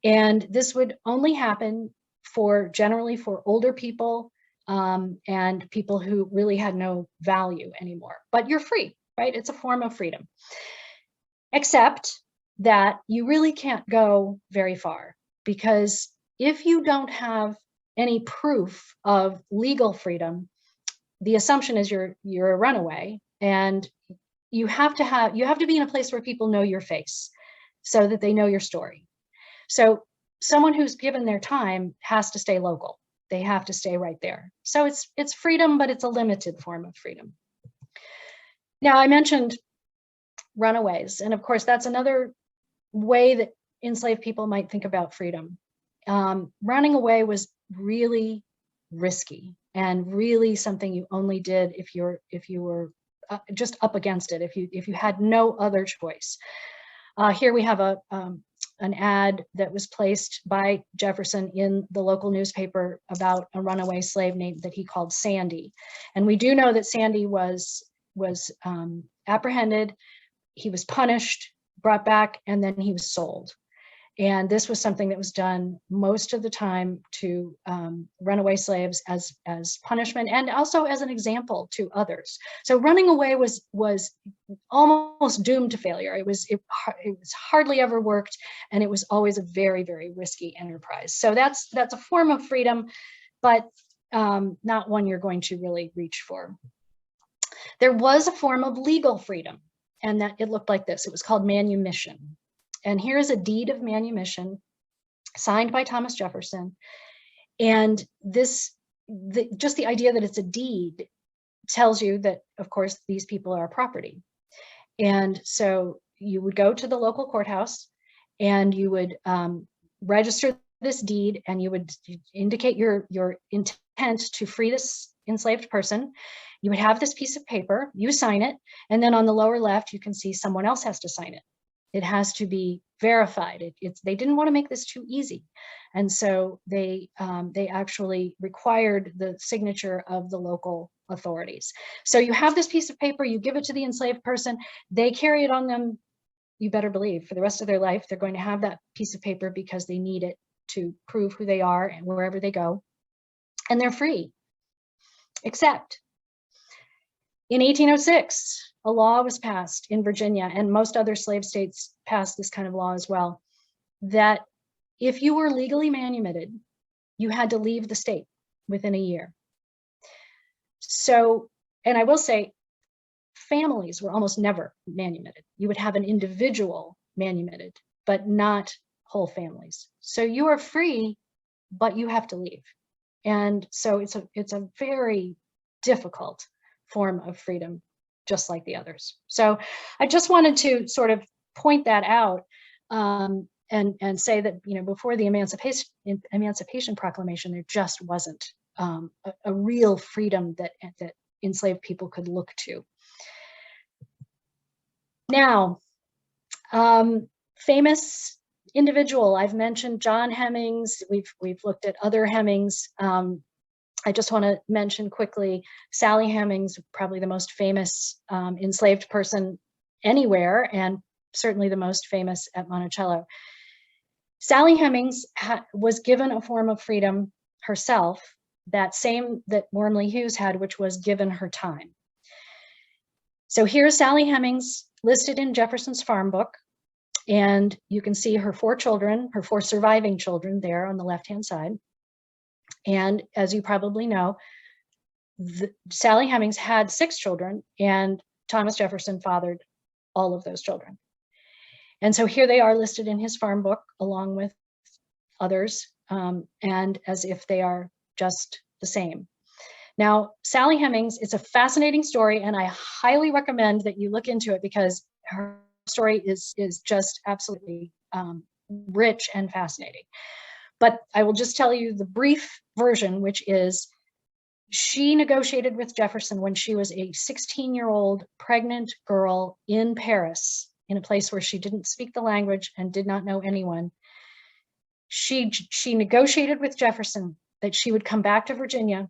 And this would only happen generally for older people and people who really had no value anymore. But you're free, right? It's a form of freedom. Except that you really can't go very far, because if you don't have any proof of legal freedom, the assumption is you're a runaway, and you have to be in a place where people know your face so that they know your story. So someone who's given their time has to stay local. They have to stay right there. So it's freedom, but it's a limited form of freedom. Now, I mentioned runaways, and of course that's another way that enslaved people might think about freedom. Running away was really risky and really something you only did if you were just up against it, if you had no other choice. Here we have an ad that was placed by Jefferson in the local newspaper about a runaway slave named that he called Sandy. And we do know that Sandy was apprehended, he was punished, brought back, and then he was sold. And this was something that was done most of the time to runaway slaves as punishment and also as an example to others. So running away was almost doomed to failure. It was hardly ever worked, and it was always a very, very risky enterprise. So that's a form of freedom, but not one you're going to really reach for. There was a form of legal freedom, and that it looked like this. It was called manumission. And here's a deed of manumission signed by Thomas Jefferson. And just the idea that it's a deed tells you that, of course, these people are property. And so you would go to the local courthouse and you would register this deed, and you would indicate your intent to free this enslaved person. You would have this piece of paper, you sign it, and then on the lower left, you can see someone else has to sign it. It has to be verified. They didn't want to make this too easy. And so they actually required the signature of the local authorities. So you have this piece of paper, you give it to the enslaved person, they carry it on them, you better believe, for the rest of their life, they're going to have that piece of paper because they need it to prove who they are and wherever they go. And they're free, except in 1806, a law was passed in Virginia, and most other slave states passed this kind of law as well, that if you were legally manumitted, you had to leave the state within a year. So, and I will say, families were almost never manumitted. You would have an individual manumitted, but not whole families. So you are free, but you have to leave. And so it's a very difficult form of freedom, just like the others. So I just wanted to sort of point that out and say that, you know, before the Emancipation Proclamation, there just wasn't a real freedom that enslaved people could look to. Now, famous individual, I've mentioned John Hemmings. We've looked at other Hemmings. I just want to mention quickly Sally Hemings, probably the most famous enslaved person anywhere, and certainly the most famous at Monticello. Sally Hemings was given a form of freedom herself, that same that Wormley Hughes had, which was given her time. So here's Sally Hemings listed in Jefferson's farm book, and you can see her 4 children, her 4 surviving children there on the left-hand side. And as you probably know, Sally Hemings had 6 children, and Thomas Jefferson fathered all of those children. And so here they are listed in his farm book along with others, and as if they are just the same. Now, Sally Hemings, it's a fascinating story, and I highly recommend that you look into it because her story is just absolutely rich and fascinating. But I will just tell you the brief version, which is she negotiated with Jefferson when she was a 16-year-old pregnant girl in Paris, in a place where she didn't speak the language and did not know anyone. She negotiated with Jefferson that she would come back to Virginia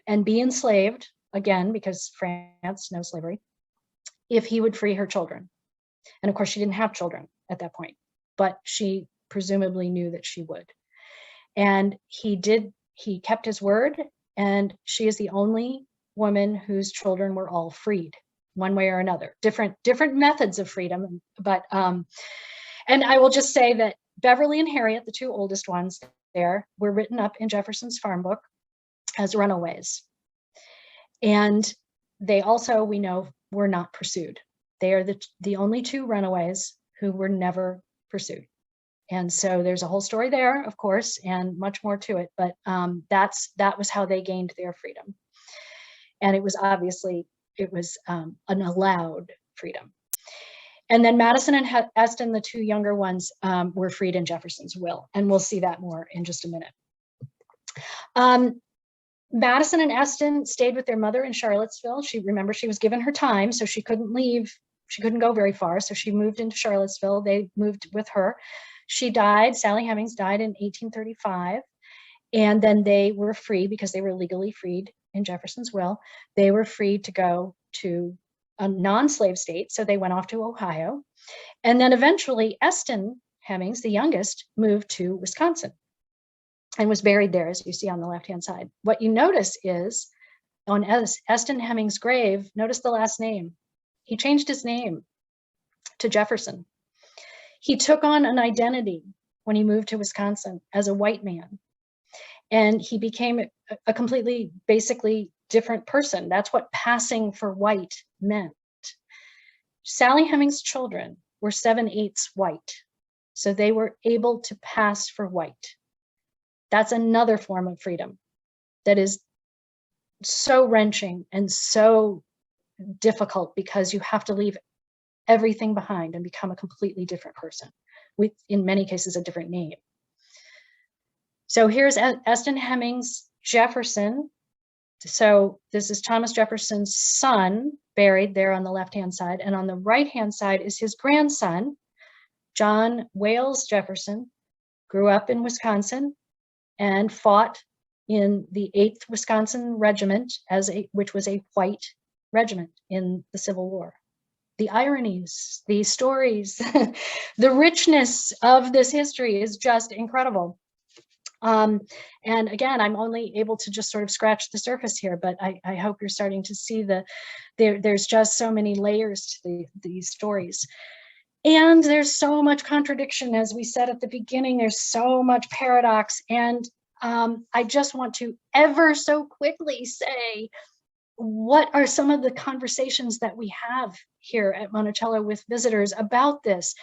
and be enslaved, again, because France, no slavery, if he would free her children. And of course, she didn't have children at that point, but she presumably knew that she would. And he kept his word, and she is the only woman whose children were all freed, one way or another. Different methods of freedom, but and I will just say that Beverly and Harriet, the 2 oldest ones there, were written up in Jefferson's farm book as runaways. And they also, we know, were not pursued. They are the only 2 runaways who were never pursued. And so there's a whole story there, of course, and much more to it, but that was how they gained their freedom. And it was obviously, an allowed freedom. And then Madison and Eston, the 2 younger ones, were freed in Jefferson's will, and we'll see that more in just a minute. Madison and Eston stayed with their mother in Charlottesville. Remember, she was given her time, so she couldn't leave she couldn't go very far, so she moved into Charlottesville. They moved with her. She died, Sally Hemmings died in 1835. And then they were free, because they were legally freed in Jefferson's will. They were free to go to a non-slave state. So they went off to Ohio. And then eventually Eston Hemmings, the youngest, moved to Wisconsin and was buried there, as you see on the left-hand side. What you notice is on Eston Hemmings' grave, notice the last name. He changed his name to Jefferson. He took on an identity when he moved to Wisconsin as a white man. And he became a completely, basically different person. That's what passing for white meant. Sally Hemmings' children were 7/8 white. So they were able to pass for white. That's another form of freedom that is so wrenching and so difficult, because you have to leave everything behind and become a completely different person with, in many cases, a different name. So here's Eston Hemmings Jefferson. So this is Thomas Jefferson's son, buried there on the left-hand side. And on the right-hand side is his grandson, John Wales Jefferson, grew up in Wisconsin and fought in the 8th Wisconsin Regiment, which was a white regiment in the Civil War. The ironies, the stories, the richness of this history is just incredible. And again, I'm only able to just sort of scratch the surface here, but I hope you're starting to see there's just so many layers to these stories. And there's so much contradiction, as we said at the beginning, there's so much paradox. And I just want to ever so quickly say, what are some of the conversations that we have here at Monticello with visitors about this?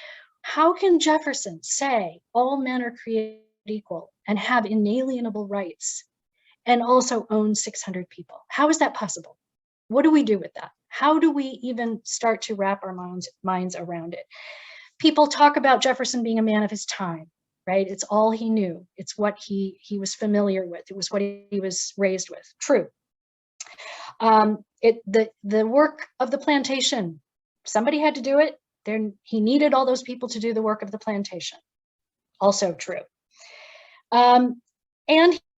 How can Jefferson say all men are created equal and have inalienable rights and also own 600 people? How is that possible? What do we do with that? How do we even start to wrap our minds around it? People talk about Jefferson being a man of his time, right? It's all he knew. It's what he was familiar with. It was what he was raised with. True. The work of the plantation, somebody had to do it. He needed all those people to do the work of the plantation. Also true. And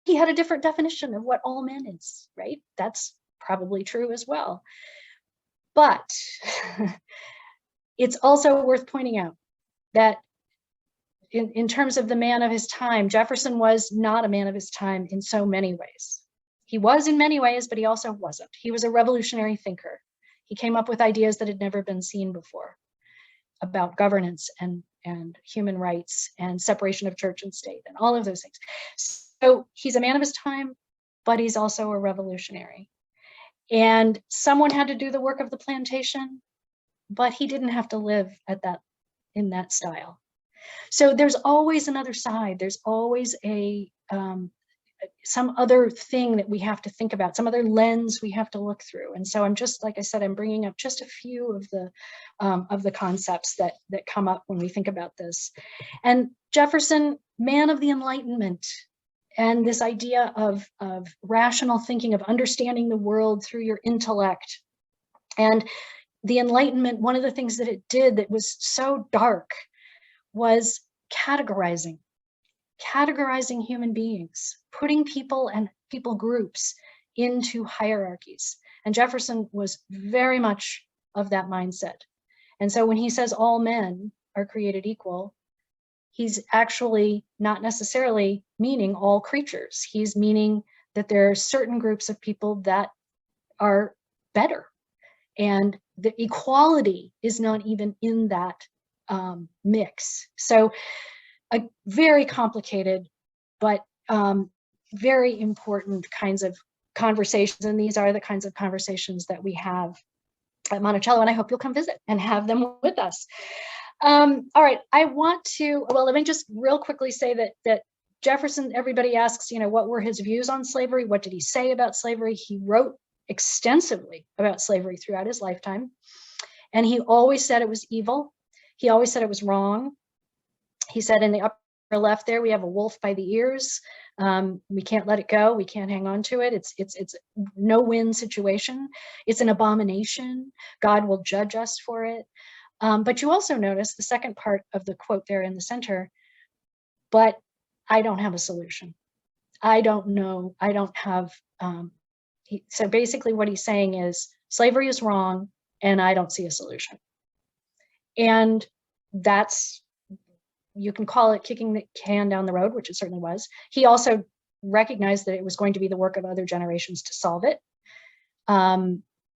he had a different definition of what all men is, right? That's probably true as well. But it's also worth pointing out that in terms of the man of his time, Jefferson was not a man of his time in so many ways. He was in many ways, but he also wasn't. He was a revolutionary thinker. He came up with ideas that had never been seen before about governance and human rights and separation of church and state and all of those things. So he's a man of his time, but he's also a revolutionary. And someone had to do the work of the plantation, but he didn't have to live in that style. So there's always another side. There's always some other thing that we have to think about, some other lens we have to look through. And so I'm just, like I said, I'm bringing up just a few of the concepts that come up when we think about this. And Jefferson, man of the Enlightenment, and this idea of rational thinking, of understanding the world through your intellect. And the Enlightenment, one of the things that it did that was so dark was categorizing human beings, putting people and people groups into hierarchies. And Jefferson was very much of that mindset. And so when he says all men are created equal, he's actually not necessarily meaning all creatures. He's meaning that there are certain groups of people that are better. And the equality is not even in that mix. So a very complicated, but very important kinds of conversations. And these are the kinds of conversations that we have at Monticello, and I hope you'll come visit and have them with us. All right, I want to, well, let me just real quickly say that Jefferson, everybody asks, what were his views on slavery? What did he say about slavery? He wrote extensively about slavery throughout his lifetime. And he always said it was evil. He always said it was wrong. He said in the upper left there, we have a wolf by the ears. We can't let it go. We can't hang on to it. It's no-win situation. It's an abomination. God will judge us for it. But you also notice the second part of the quote there in the center, but I don't have a solution. I don't know. I don't have, so basically what he's saying is slavery is wrong and I don't see a solution. And that's, you can call it kicking the can down the road, which it certainly was. He also recognized that it was going to be the work of other generations to solve it.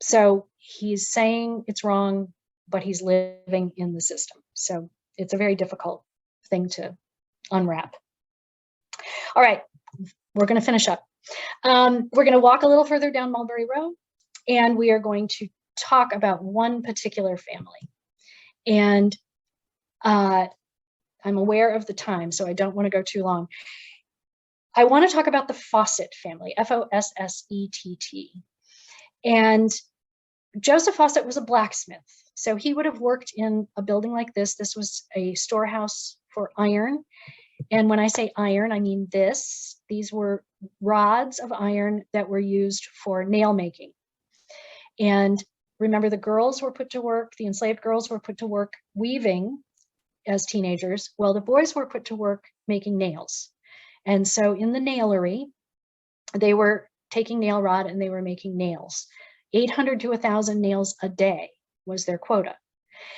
So he's saying it's wrong, but he's living in the system. So it's a very difficult thing to unwrap. All right, we're going to finish up. We're going to walk a little further down Mulberry Road, and we are going to talk about one particular family. And I'm aware of the time, so I don't want to go too long. I want to talk about the Fawcett family, F-O-S-S-E-T-T. And Joseph Fawcett was a blacksmith. So he would have worked in a building like this. This was a storehouse for iron. And when I say iron, I mean this. These were rods of iron that were used for nail making. And remember, the girls were put to work, the enslaved girls were put to work weaving as teenagers, while the boys were put to work making nails. And so in the nailery, they were taking nail rod and they were making nails. 800 to 1,000 nails a day was their quota.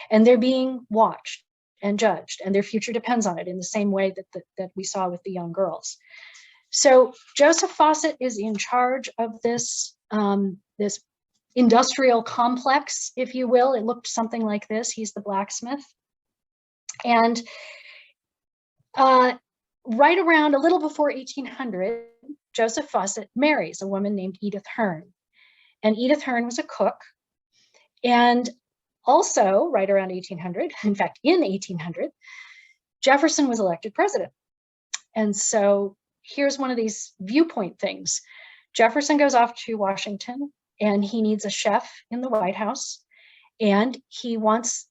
And they're being watched and judged, and their future depends on it in the same way that we saw with the young girls. So Joseph Fawcett is in charge of this, this industrial complex, if you will. It looked something like this. He's the blacksmith. And right around a little before 1800, Joseph Fawcett marries a woman named Edith Hearn. And Edith Hearn was a cook. And also right around 1800, in fact, in 1800, Jefferson was elected president. And so here's one of these viewpoint things. Jefferson goes off to Washington and he needs a chef in the White House. And he wants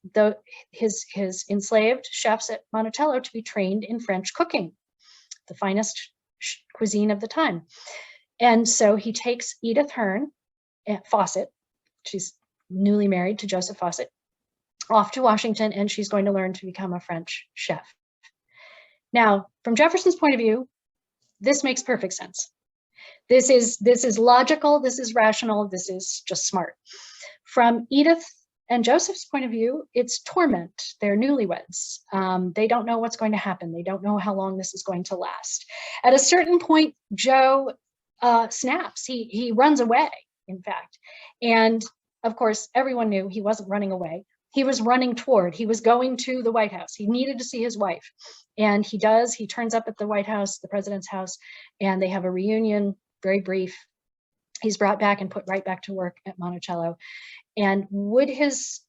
his enslaved chefs at Monticello to be trained in French cooking, the finest cuisine of the time. And so he takes Edith Hearn, Fawcett, she's newly married to Joseph Fawcett, off to Washington, and she's going to learn to become a French chef. Now, from Jefferson's point of view, this makes perfect sense. This is logical, this is rational, this is just smart. From Edith and Joseph's point of view, it's torment. They're newlyweds. They don't know what's going to happen. They don't know how long this is going to last. At a certain point, Joe snaps. He runs away, in fact. And of course, everyone knew he wasn't running away. He was running toward, he was going to the White House. He needed to see his wife. And he does, he turns up at the White House, the president's house, and they have a reunion, very brief. He's brought back and put right back to work at Monticello. And would his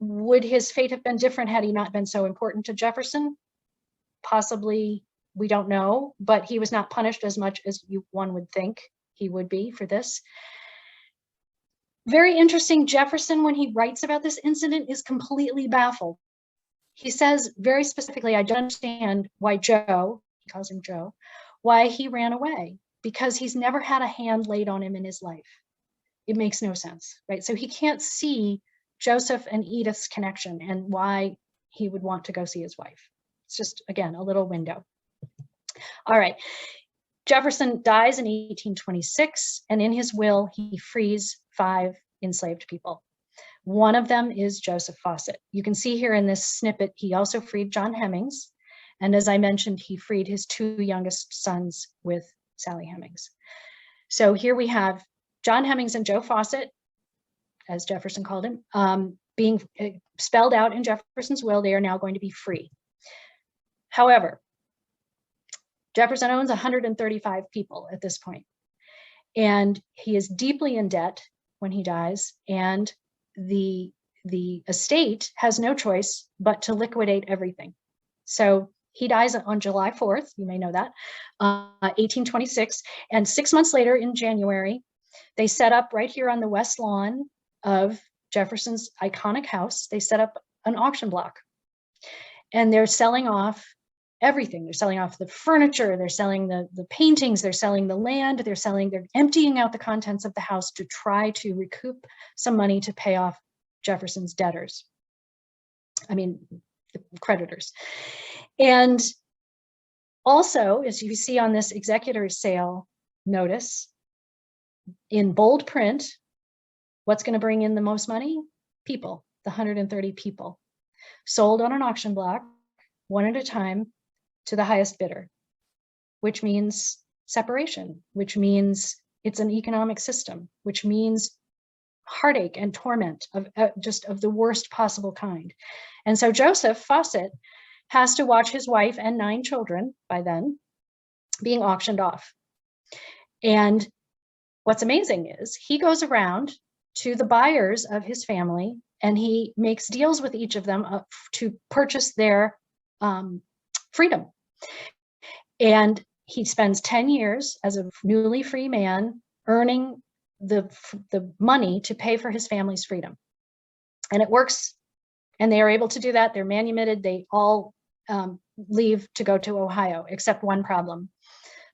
fate have been different had he not been so important to Jefferson? Possibly, we don't know, but he was not punished as much as one would think he would be for this. Very interesting, Jefferson, when he writes about this incident, is completely baffled. He says very specifically, I don't understand why Joe, he calls him Joe, why he ran away, because he's never had a hand laid on him in his life. It makes no sense, right? So he can't see Joseph and Edith's connection and why he would want to go see his wife. It's just, again, a little window. All right. Jefferson dies in 1826, and in his will, he frees 5 enslaved people. One of them is Joseph Fawcett. You can see here in this snippet, he also freed John Hemmings. And as I mentioned, he freed his 2 youngest sons with Sally Hemmings. So here we have John Hemmings and Joe Fawcett, as Jefferson called him, being spelled out in Jefferson's will. They are now going to be free. However, Jefferson owns 135 people at this point, and he is deeply in debt when he dies, and the estate has no choice but to liquidate everything. So he dies on July 4th, you may know that, 1826, and 6 months later in January, they set up right here on the west lawn of Jefferson's iconic house, they set up an auction block. And they're selling off everything. They're selling off the furniture, they're selling the paintings, they're selling the land, they're emptying out the contents of the house to try to recoup some money to pay off Jefferson's debtors. I mean, the creditors. And also, as you see on this executor's sale notice, in bold print, what's going to bring in the most money? People, the 130 people, sold on an auction block, one at a time, to the highest bidder, which means separation, which means it's an economic system, which means heartache and torment of just of the worst possible kind. And so Joseph Fawcett has to watch his wife and 9 children by then being auctioned off. And what's amazing is he goes around to the buyers of his family and he makes deals with each of them to purchase their freedom. And he spends 10 years as a newly free man earning the money to pay for his family's freedom. And it works. And they are able to do that. They're manumitted. They all leave to go to Ohio, except one problem.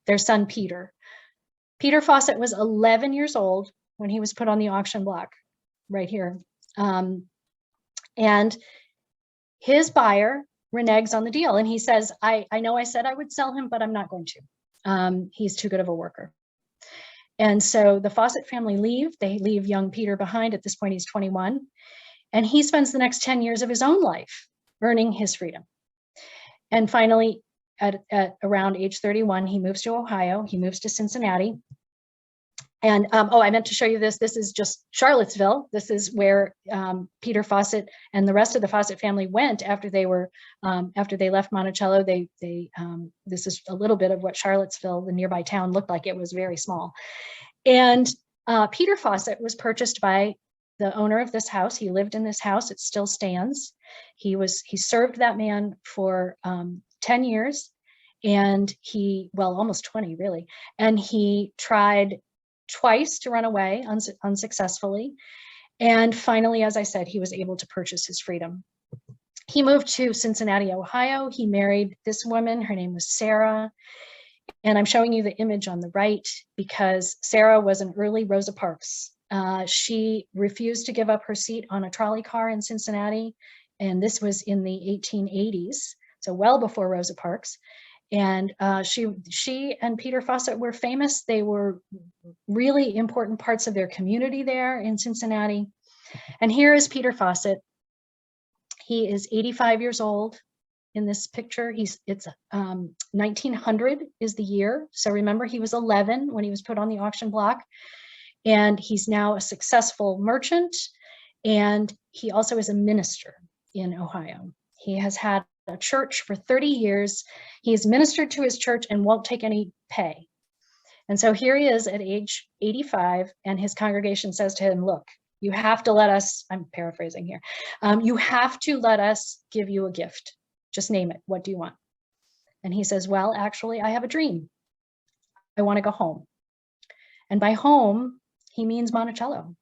Their son, Peter. Peter Fawcett was 11 years old when he was put on the auction block right here. And his buyer reneges on the deal. And he says, I know I said I would sell him, but I'm not going to. He's too good of a worker. And so the Fawcett family leave. They leave young Peter behind. At this point, he's 21. And he spends the next 10 years of his own life earning his freedom. And finally, at around age 31, he moves to Ohio. He moves to Cincinnati. And I meant to show you this. This is just Charlottesville. This is where Peter Fawcett and the rest of the Fawcett family went after they were after they left Monticello. This is a little bit of what Charlottesville, the nearby town, looked like. It was very small. And Peter Fawcett was purchased by the owner of this house. He lived in this house. It still stands. He served that man for 10 years, and almost 20 really. And he tried twice to run away unsuccessfully. And finally, as I said, he was able to purchase his freedom. He moved to Cincinnati, Ohio. He married this woman. Her name was Sarah. And I'm showing you the image on the right because Sarah was an early Rosa Parks. She refused to give up her seat on a trolley car in Cincinnati. And this was in the 1880s, so well before Rosa Parks. And she and Peter Fawcett were famous. They were really important parts of their community there in Cincinnati. And here is Peter Fawcett. He is 85 years old in this picture. It's 1900 is the year. So remember, he was 11 when he was put on the auction block. And he's now a successful merchant. And he also is a minister in Ohio. He has had a church for 30 years. He has ministered to his church and won't take any pay. And so here he is at age 85, and his congregation says to him, look, you have to let us, I'm paraphrasing here, you have to let us give you a gift. Just name it. What do you want? And he says, well, actually, I have a dream. I want to go home. And by home, he means Monticello.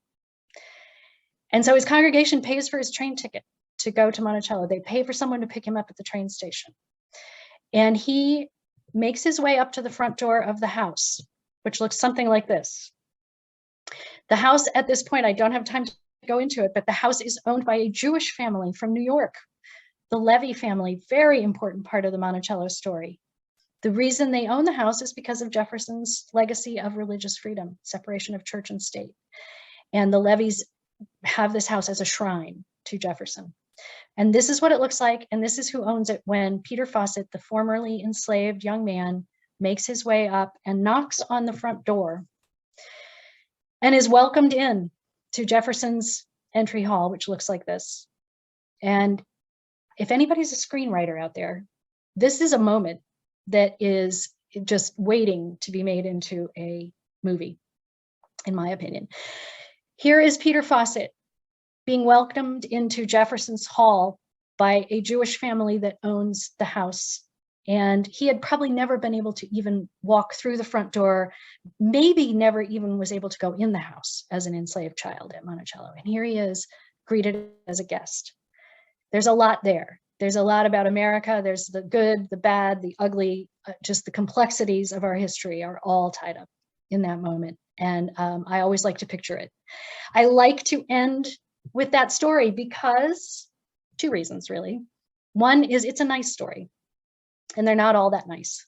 And so his congregation pays for his train ticket to go to Monticello. They pay for someone to pick him up at the train station. And he makes his way up to the front door of the house, which looks something like this. The house at this point, I don't have time to go into it, but the house is owned by a Jewish family from New York. The Levy family, very important part of the Monticello story. The reason they own the house is because of Jefferson's legacy of religious freedom, separation of church and state. And the Levys have this house as a shrine to Jefferson. And this is what it looks like. And this is who owns it when Peter Fawcett, the formerly enslaved young man, makes his way up and knocks on the front door and is welcomed in to Jefferson's entry hall, which looks like this. And if anybody's a screenwriter out there, this is a moment that is just waiting to be made into a movie, in my opinion. Here is Peter Fawcett being welcomed into Jefferson's hall by a Jewish family that owns the house. And he had probably never been able to even walk through the front door, maybe never even was able to go in the house as an enslaved child at Monticello. And here he is, greeted as a guest. There's a lot there. There's a lot about America. There's the good, the bad, the ugly, just the complexities of our history are all tied up in that moment. And I always like to picture it. I like to end with that story because 2 reasons, really. One is it's a nice story, and they're not all that nice.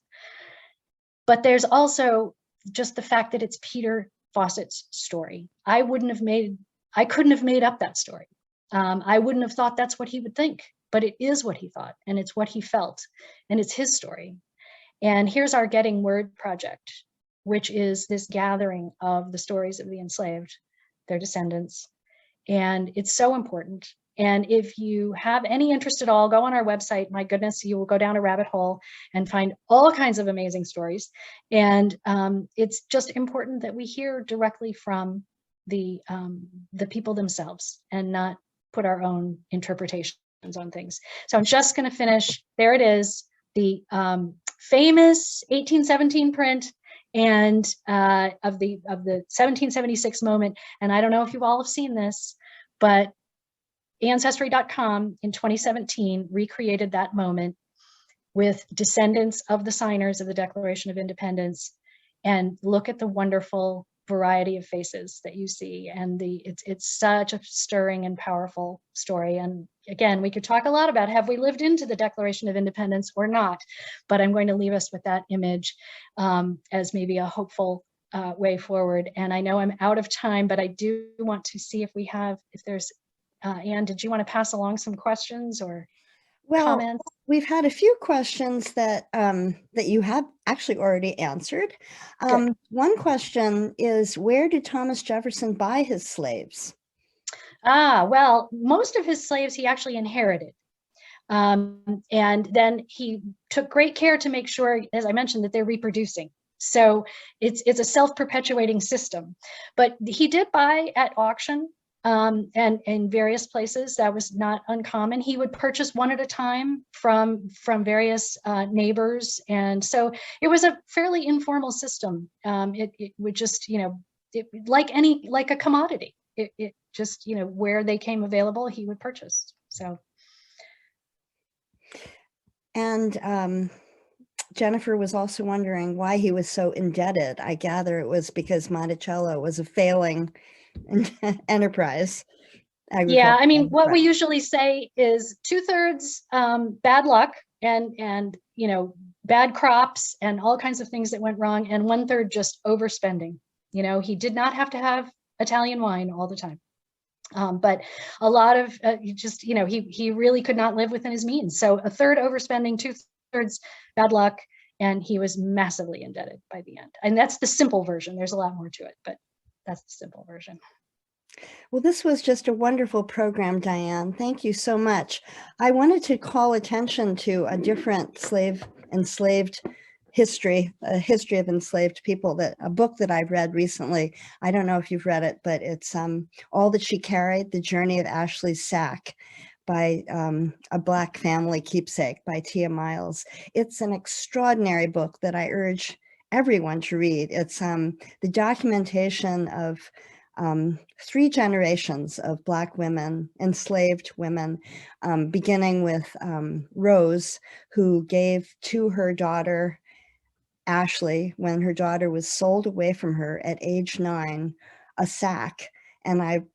But there's also just the fact that it's Peter Fawcett's story. I couldn't have made up that story. I wouldn't have thought that's what he would think, but it is what he thought, and it's what he felt, and it's his story. And here's our Getting Word project, which is this gathering of the stories of the enslaved, their descendants. And it's so important. And if you have any interest at all, go on our website. My goodness, you will go down a rabbit hole and find all kinds of amazing stories. And it's just important that we hear directly from the people themselves and not put our own interpretations on things. So I'm just going to finish. There it is, the famous 1817 print and of the 1776 moment. And I don't know if you all have seen this, but Ancestry.com in 2017 recreated that moment with descendants of the signers of the Declaration of Independence, and look at the wonderful variety of faces that you see. And it's such a stirring and powerful story. And again, we could talk a lot about, have we lived into the Declaration of Independence or not? But I'm going to leave us with that image as maybe a hopeful way forward. And I know I'm out of time, but I do want to see if there's Anne, did you want to pass along some questions or comments? We've had a few questions that that you have actually already answered. One question is, where did Thomas Jefferson buy his slaves? Well, most of his slaves he actually inherited. And then he took great care to make sure, as I mentioned, that they're reproducing. So it's a self-perpetuating system. But he did buy at auction. And in various places. That was not uncommon. He would purchase one at a time from various neighbors. And so it was a fairly informal system. It would just, like a commodity. It just, where they came available, he would purchase. So. And Jennifer was also wondering why he was so indebted. I gather it was because Monticello was a failing enterprise. Yeah, I mean, what we usually say is 2/3 bad luck and bad crops and all kinds of things that went wrong, and 1/3 just overspending. He did not have to have Italian wine all the time, but a lot of he really could not live within his means. So 1/3 overspending, 2/3 bad luck, and he was massively indebted by the end. And that's the simple version. There's a lot more to it, but that's the simple version. Well, this was just a wonderful program, Dianne. Thank you so much. I wanted to call attention to a different enslaved history, a history of enslaved people, a book that I've read recently. I don't know if you've read it, but it's All That She Carried, The Journey of Ashley's Sack by a Black family keepsake by Tia Miles. It's an extraordinary book that I urge everyone to read. It's the documentation of 3 generations of Black women, enslaved women, beginning with Rose, who gave to her daughter, Ashley, when her daughter was sold away from her at age 9, a sack. And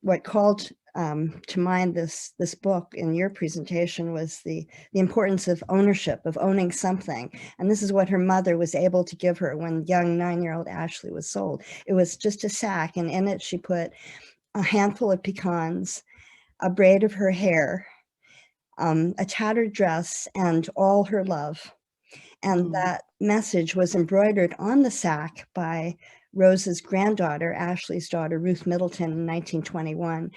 what called to mind this book in your presentation was the importance of ownership, of owning something. And this is what her mother was able to give her when young 9-year-old Ashley was sold. It was just a sack, and in it she put a handful of pecans, a braid of her hair, a tattered dress, and all her love. And that message was embroidered on the sack by Rose's granddaughter, Ashley's daughter, Ruth Middleton, in 1921.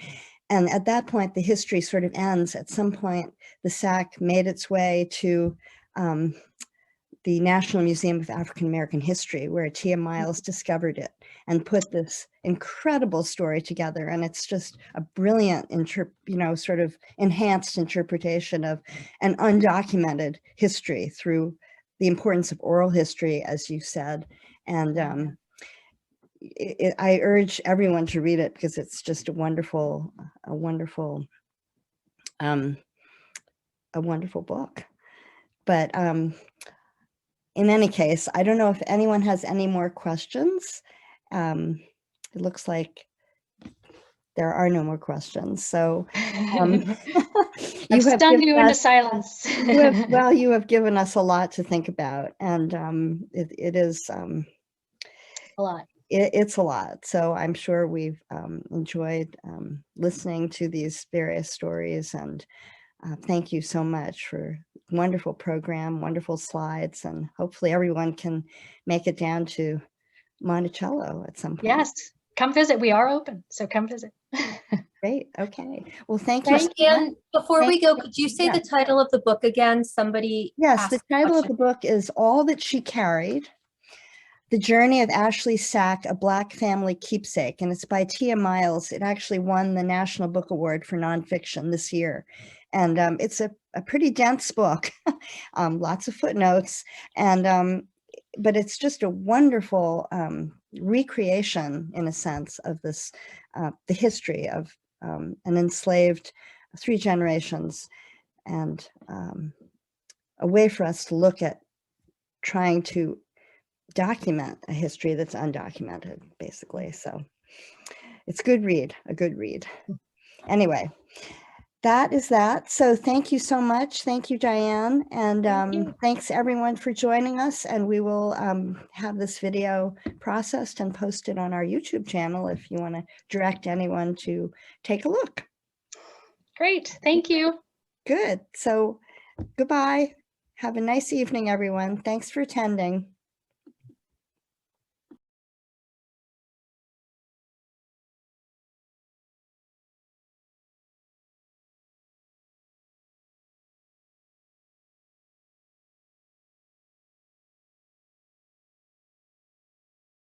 And at that point, the history sort of ends. At some point, the sack made its way to the National Museum of African American History, where Tia Miles discovered it and put this incredible story together. And it's just a brilliant, sort of enhanced interpretation of an undocumented history through the importance of oral history, as you said. And I urge everyone to read it because it's just a wonderful a wonderful book. But in any case, I don't know if anyone has any more questions. It looks like there are no more questions. So I've stunned you into silence. you have given us a lot to think about, and it is a lot. It's a lot. So I'm sure we've enjoyed listening to these various stories, and thank you so much for wonderful program, wonderful slides, and hopefully everyone can make it down to Monticello at some point. Yes, come visit. We are open, so come visit. Great. Okay. Well, thank you. And before we go, could you say the title of the book again? Somebody Yes, the title of the book is All That She Carried: The Journey of Ashley Sack, a Black Family Keepsake, and it's by Tia Miles. It actually won the National Book Award for nonfiction this year. And it's a pretty dense book, lots of footnotes, and but it's just a wonderful recreation, in a sense, of this, the history of an enslaved 3 generations, and a way for us to look at trying to document a history that's undocumented, basically. So it's a good read. Anyway, that is that. So thank you so much. Thank you, Dianne. And thanks everyone for joining us. And we will have this video processed and posted on our YouTube channel if you want to direct anyone to take a look. Great. Thank you. Good. So goodbye. Have a nice evening, everyone. Thanks for attending.